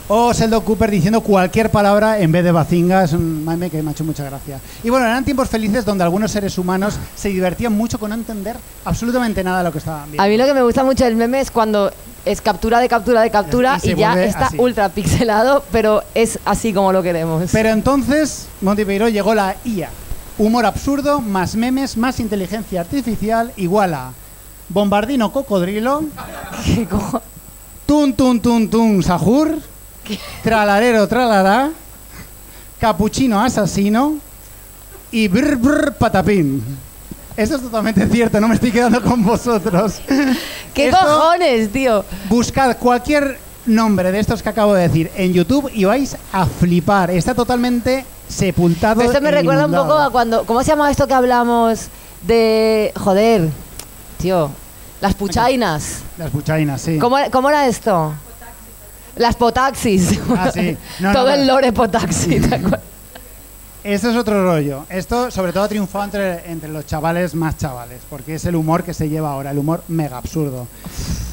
O Sheldon Cooper diciendo cualquier palabra en vez de Bazinga. Es un meme que me ha hecho mucha gracia. Y bueno, eran tiempos felices donde algunos seres humanos se divertían mucho con no entender absolutamente nada de lo que estaban viendo. A mí lo que me gusta mucho del meme es cuando es captura de captura de captura y ya está así, ultra pixelado, pero es así como lo queremos. Pero entonces, Montipiero, llegó la IA. Humor absurdo, más memes, más inteligencia artificial, igual a Bombardino Cocodrilo. ¿Qué cojo? Tun tun tun tun Sahur. Tralarero tralará. Capuchino asesino. Y brr brr patapín. Eso es totalmente cierto, no me estoy quedando con vosotros. ¿Qué cojones, tío? Buscad cualquier nombre de estos que acabo de decir en YouTube y vais a flipar. Está totalmente sepultado. Esto me recuerda un poco a cuando... ¿Cómo se llama esto que hablamos de... Joder, tío, las puchainas? Las puchainas, sí. ¿Cómo era esto? Las potaxis. Ah, sí. Todo el lore potaxi, ¿te acuerdas? Esto es otro rollo. Esto sobre todo ha triunfado entre los chavales más chavales, porque es el humor que se lleva ahora, el humor mega absurdo.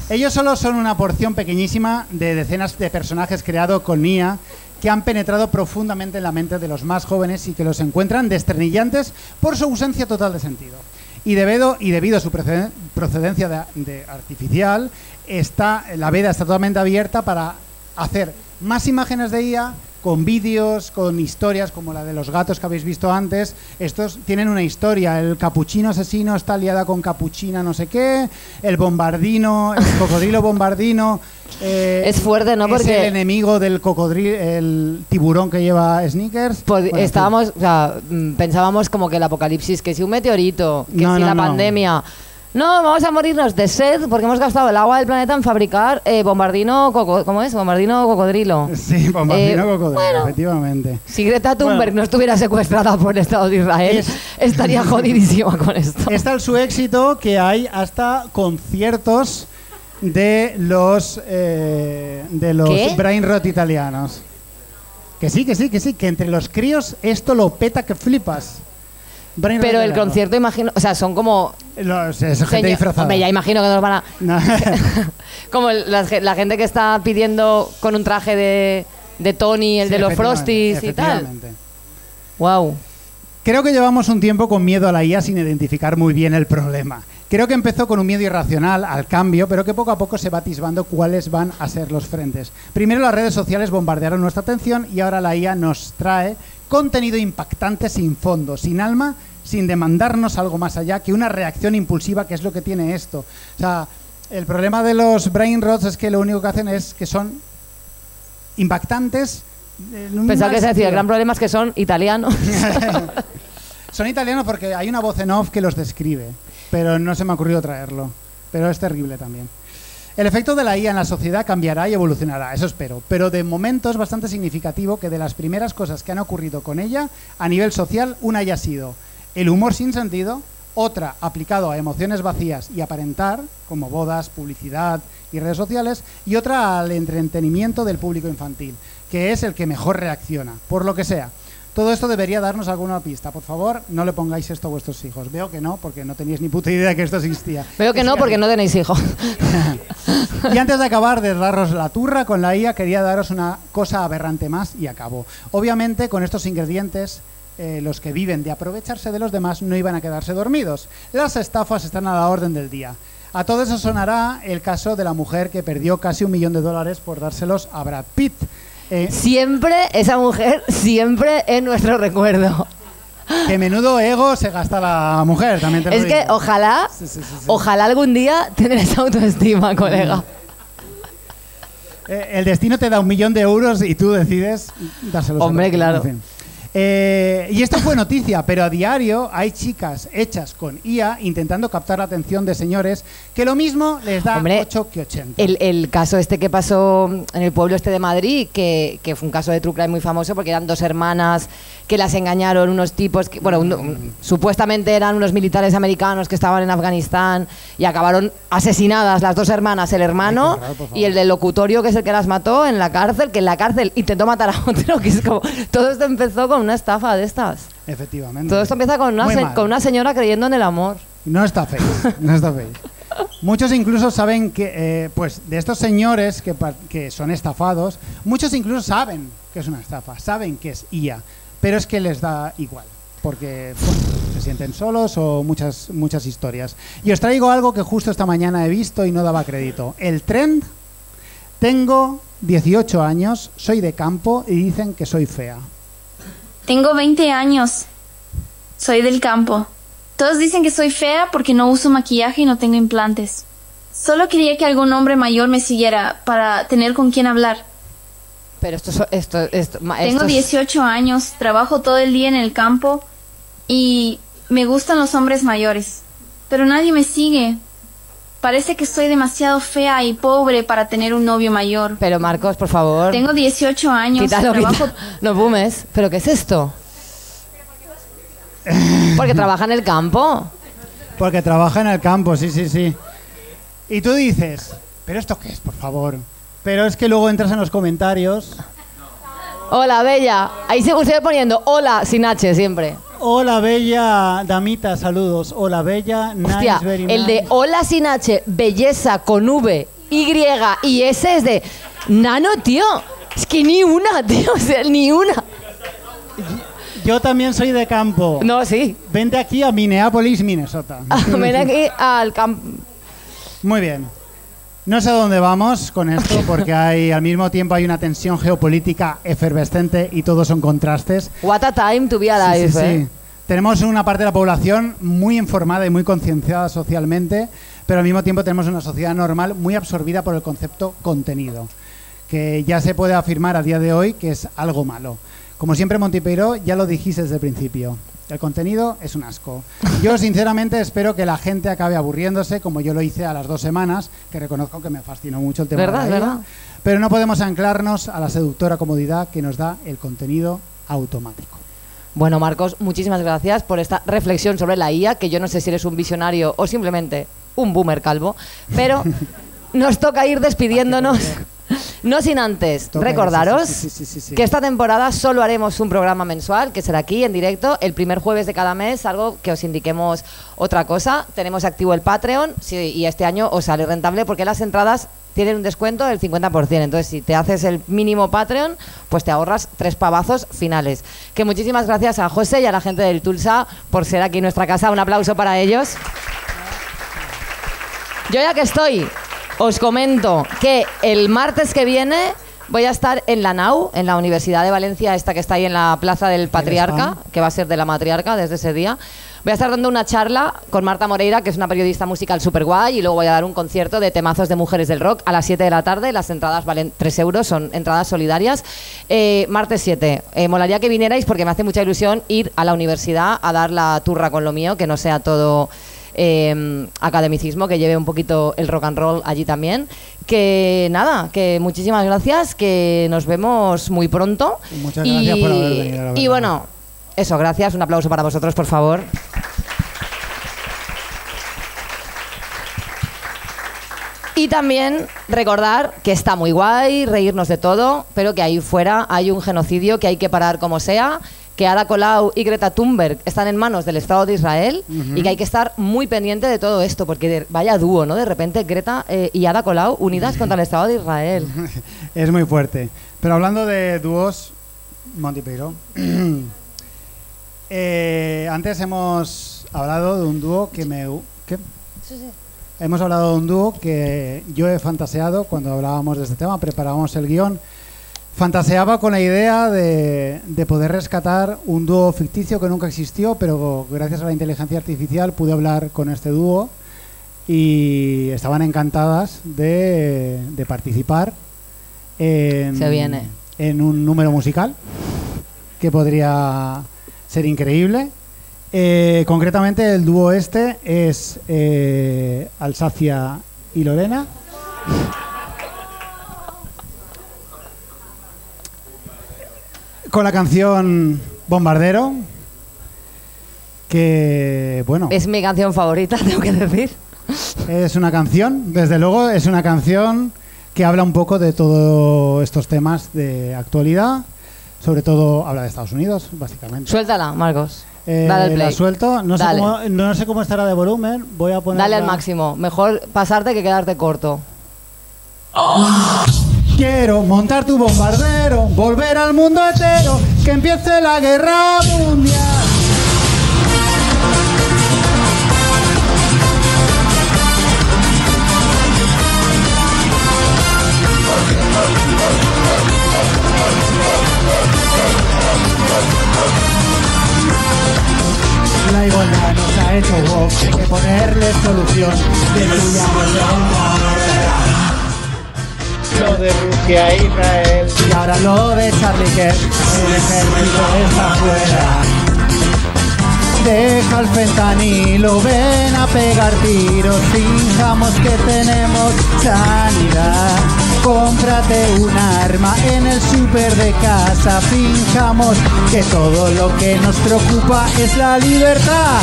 Ellos solo son una porción pequeñísima de decenas de personajes creados con IA que han penetrado profundamente en la mente de los más jóvenes y que los encuentran desternillantes por su ausencia total de sentido. Y debido a su procedencia de artificial, la veda está totalmente abierta para hacer más imágenes de IA con vídeos, con historias como la de los gatos que habéis visto antes. Estos tienen una historia. El capuchino asesino está liada con capuchina no sé qué. El bombardino, el cocodrilo bombardino. Es fuerte, ¿no? Porque es el enemigo del cocodrilo, el tiburón que lleva sneakers. Estábamos, o sea, pensábamos como que el apocalipsis, que si un meteorito, que si la pandemia... No, vamos a morirnos de sed porque hemos gastado el agua del planeta en fabricar bombardino, ¿cómo es? Bombardino cocodrilo. Sí, bombardino cocodrilo, bueno, efectivamente. Si Greta Thunberg no estuviera secuestrada por el Estado de Israel, estaría jodidísima con esto. Es tal su éxito que hay hasta conciertos de los brain rot italianos. Que sí, que entre los críos esto lo peta que flipas. Brain rot Pero de el Lego. concierto, imagino, o sea, son como... Es gente Señor- disfrazada. Hombre, ya imagino que nos van a... No. Como la gente que está pidiendo con un traje de Tony, el Sí, de los efectivamente, Frosties y tal. efectivamente. Wow. Creo que llevamos un tiempo con miedo a la IA sin identificar muy bien el problema. Creo que empezó con un miedo irracional al cambio, pero que poco a poco se va atisbando cuáles van a ser los frentes. Primero las redes sociales bombardearon nuestra atención y ahora la IA nos trae contenido impactante sin fondo, sin alma, sin demandarnos algo más allá que una reacción impulsiva, que es lo que tiene esto. O sea, el problema de los brain rots es que lo único que hacen es que son impactantes. Pensaba que se decía, el gran problema es que son italianos. Son italianos porque hay una voz en off que los describe, pero no se me ha ocurrido traerlo. Pero es terrible también. El efecto de la IA en la sociedad cambiará y evolucionará, eso espero. Pero de momento es bastante significativo que de las primeras cosas que han ocurrido con ella, a nivel social, una haya sido el humor sin sentido, otra aplicado a emociones vacías y aparentar, como bodas, publicidad y redes sociales, y otra al entretenimiento del público infantil, que es el que mejor reacciona, por lo que sea. Todo esto debería darnos alguna pista. Por favor, no le pongáis esto a vuestros hijos. Veo que no, porque no teníais ni puta idea de que esto existía. Veo que no, porque no tenéis hijos. Y antes de acabar de daros la turra con la IA, quería daros una cosa aberrante más y acabo. Obviamente, con estos ingredientes, los que viven de aprovecharse de los demás no iban a quedarse dormidos. Las estafas están a la orden del día. A todo eso sonará el caso de la mujer que perdió casi $1 millón por dárselos a Brad Pitt. Siempre, esa mujer, siempre en nuestro recuerdo. Que menudo ego se gasta la mujer, también te lo Es digo. que ojalá, Sí. ojalá algún día tener esa autoestima, colega. El destino te da $1 millón y tú decides dárselos a Hombre, Brad Pitt. claro. En fin. Y esto fue noticia, pero a diario hay chicas hechas con IA intentando captar la atención de señores que lo mismo les da Hombre, 8 que 80. El caso este que pasó en el pueblo este de Madrid, que fue un caso de true crime muy famoso porque eran dos hermanas que las engañaron unos tipos, que, bueno, supuestamente eran unos militares americanos que estaban en Afganistán y acabaron asesinadas las dos hermanas, el hermano Ay, qué horror, por favor. y el del locutorio, que es el que las mató en la cárcel, que en la cárcel intentó matar a otro, que es como... Todo esto empezó con una estafa de estas. Efectivamente. Todo esto empieza con Muy mal. con una señora creyendo en el amor. No está feo, no está feo. Muchos incluso saben que, pues, de estos señores que son estafados, muchos incluso saben que es una estafa, saben que es IA, pero es que les da igual, porque bueno, se sienten solos o muchas historias. Y os traigo algo que justo esta mañana he visto y no daba crédito. El trend: tengo 18 años, soy de campo y dicen que soy fea. Tengo 20 años. Soy del campo. Todos dicen que soy fea porque no uso maquillaje y no tengo implantes. Solo quería que algún hombre mayor me siguiera para tener con quién hablar. Pero Tengo 18 años, trabajo todo el día en el campo y me gustan los hombres mayores. Pero nadie me sigue. Parece que soy demasiado fea y pobre para tener un novio mayor. Pero Marcos, por favor. Tengo 18 años, Quítalo, trabajo... No fumes. ¿Pero qué es esto? Porque trabaja en el campo. Porque trabaja en el campo, sí. Y tú dices, ¿pero esto qué es, por favor? Pero es que luego entras en los comentarios. Hola, bella. Ahí se sigue poniendo hola sin H siempre. Hola, bella damita, saludos. Hola, bella, Hostia, nice, very el nice. de hola sin H, belleza con V, Y y S es de nano, tío. Es que ni una, tío. O sea, ni una. Yo también soy de campo. No, sí. Vente aquí a Minneapolis, Minnesota. Ven aquí al campo. Muy bien. No sé a dónde vamos con esto, porque al mismo tiempo hay una tensión geopolítica efervescente y todos son contrastes. What a time to be alive, Sí. Tenemos una parte de la población muy informada y muy concienciada socialmente, pero al mismo tiempo tenemos una sociedad normal muy absorbida por el concepto contenido, que ya se puede afirmar a día de hoy que es algo malo. Como siempre, Monty Peiró, ya lo dijiste desde el principio. El contenido es un asco. Yo, sinceramente, espero que la gente acabe aburriéndose, como yo lo hice a las 2 semanas, que reconozco que me fascinó mucho el tema ¿Verdad, de la IA, verdad? pero no podemos anclarnos a la seductora comodidad que nos da el contenido automático. Bueno, Marcos, muchísimas gracias por esta reflexión sobre la IA, que yo no sé si eres un visionario o simplemente un boomer calvo, pero nos toca ir despidiéndonos. No sin antes Toca recordaros sí. que esta temporada solo haremos un programa mensual, que será aquí en directo, el primer jueves de cada mes, algo que os indiquemos otra cosa. Tenemos activo el Patreon y este año os sale rentable porque las entradas tienen un descuento del 50%. Entonces, si te haces el mínimo Patreon, pues te ahorras 3 pavazos finales. Que muchísimas gracias a José y a la gente del Tulsa por ser aquí en nuestra casa. Un aplauso para ellos. Yo ya que estoy, os comento que el martes que viene voy a estar en la NAU, en la Universidad de Valencia, esta que está ahí en la Plaza del Patriarca, que va a ser de la Matriarca desde ese día. Voy a estar dando una charla con Marta Moreira, que es una periodista musical súper guay, y luego voy a dar un concierto de temazos de mujeres del rock a las 7 de la tarde. Las entradas valen 3 euros, son entradas solidarias. Martes 7. Molaría que vinierais porque me hace mucha ilusión ir a la universidad a dar la turra con lo mío, que no sea todo academicismo, que lleve un poquito el rock and roll allí también. Que nada, que muchísimas gracias, que nos vemos muy pronto. Muchas gracias por haber venido, la verdad. Y bueno, eso, gracias, un aplauso para vosotros, por favor. Y también recordar que está muy guay, reírnos de todo, pero que ahí fuera hay un genocidio que hay que parar como sea, que Ada Colau y Greta Thunberg están en manos del Estado de Israel y que hay que estar muy pendiente de todo esto, porque vaya dúo, ¿no? De repente Greta y Ada Colau unidas contra el Estado de Israel. Es muy fuerte. Pero hablando de dúos, Monty Peiro, antes hemos hablado de un dúo que me... ¿Qué? Sí. Hemos hablado de un dúo que yo he fantaseado cuando hablábamos de este tema, preparábamos el guión. Fantaseaba con la idea de poder rescatar un dúo ficticio que nunca existió, pero gracias a la inteligencia artificial pude hablar con este dúo y estaban encantadas de participar en un número musical que podría ser increíble. Concretamente el dúo este es Alsacia y Lorena. Con la canción Bombardero, que bueno... Es mi canción favorita, tengo que decir. Es una canción, desde luego, es una canción que habla un poco de todos estos temas de actualidad. Sobre todo habla de Estados Unidos, básicamente. Suéltala, Marcos. Dale al play. La suelto, no sé cómo estará de volumen, voy a poner... Dale al máximo, mejor pasarte que quedarte corto. Quiero montar tu bombardero, volver al mundo entero, que empiece la guerra mundial. La igualdad nos ha hecho woke, hay que ponerle solución. Lo de Rusia e Israel y ahora lo de Charlie Kirk, el ejército está afuera. Deja el fentanilo, ven a pegar tiros, fijamos que tenemos sanidad. Cómprate un arma en el súper de casa, fijamos que todo lo que nos preocupa es la libertad.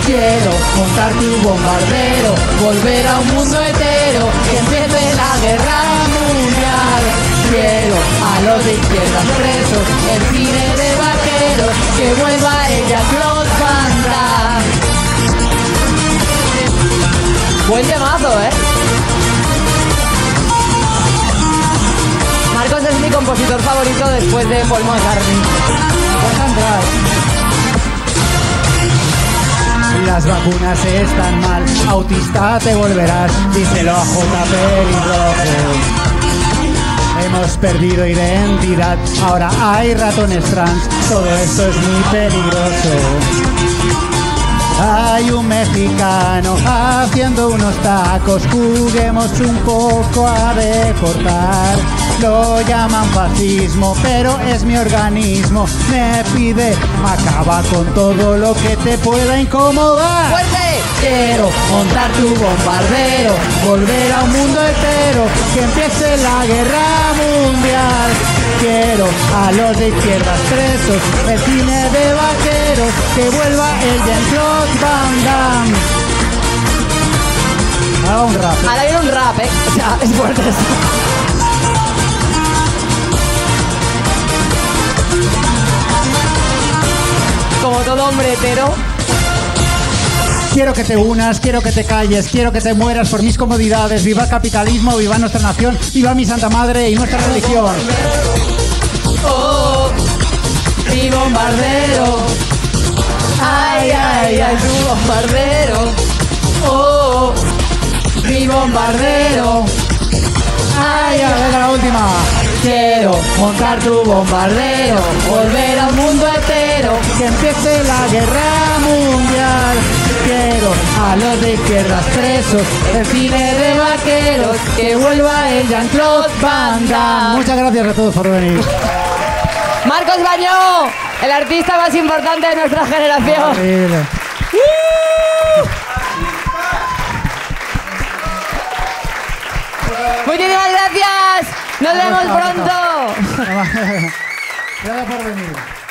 Quiero montar tu bombardero, volver a un mundo entero, que empiece la guerra mundial. Quiero a los de izquierdas presos, el cine de vaqueros, que vuelva ella Claude Van Damme. Buen temazo, ¿eh? Marcos es mi compositor favorito después de Paul McCartney. Vas a entrar. Las vacunas están mal, autista te volverás, díselo a JP y Rojo. Hemos perdido identidad, ahora hay ratones trans, todo esto es muy peligroso. Hay un mexicano haciendo unos tacos, juguemos un poco a deportar. Lo llaman fascismo, pero es mi organismo. Me pide, acaba con todo lo que te pueda incomodar. ¡Fuerte! Quiero montar tu bombardero, volver a un mundo entero, que empiece la guerra mundial. Quiero a los de izquierdas presos, el cine de vaqueros, que vuelva el Jean-Claude Van Damme. Ahora un rap. Ahora viene un rap, ¿eh? O sea, es fuerte esto. como todo hombre hetero. Quiero que te unas, quiero que te calles, quiero que te mueras por mis comodidades. Viva el capitalismo, viva nuestra nación, viva mi santa madre y nuestra religión. Oh, mi bombardero. Ay, ay, ay, tu bombardero. Oh, mi bombardero. Ay, ay, venga la última. Quiero montar tu bombardero, volver al mundo entero, que empiece la guerra mundial. Quiero a los de izquierdas presos, el cine de vaqueros, que vuelva el Jean-Claude Van Damme. Muchas gracias a todos por venir. Marcos Bañó, el artista más importante de nuestra generación. Muchísimas gracias. Nos vemos pronto. Gracias por venir.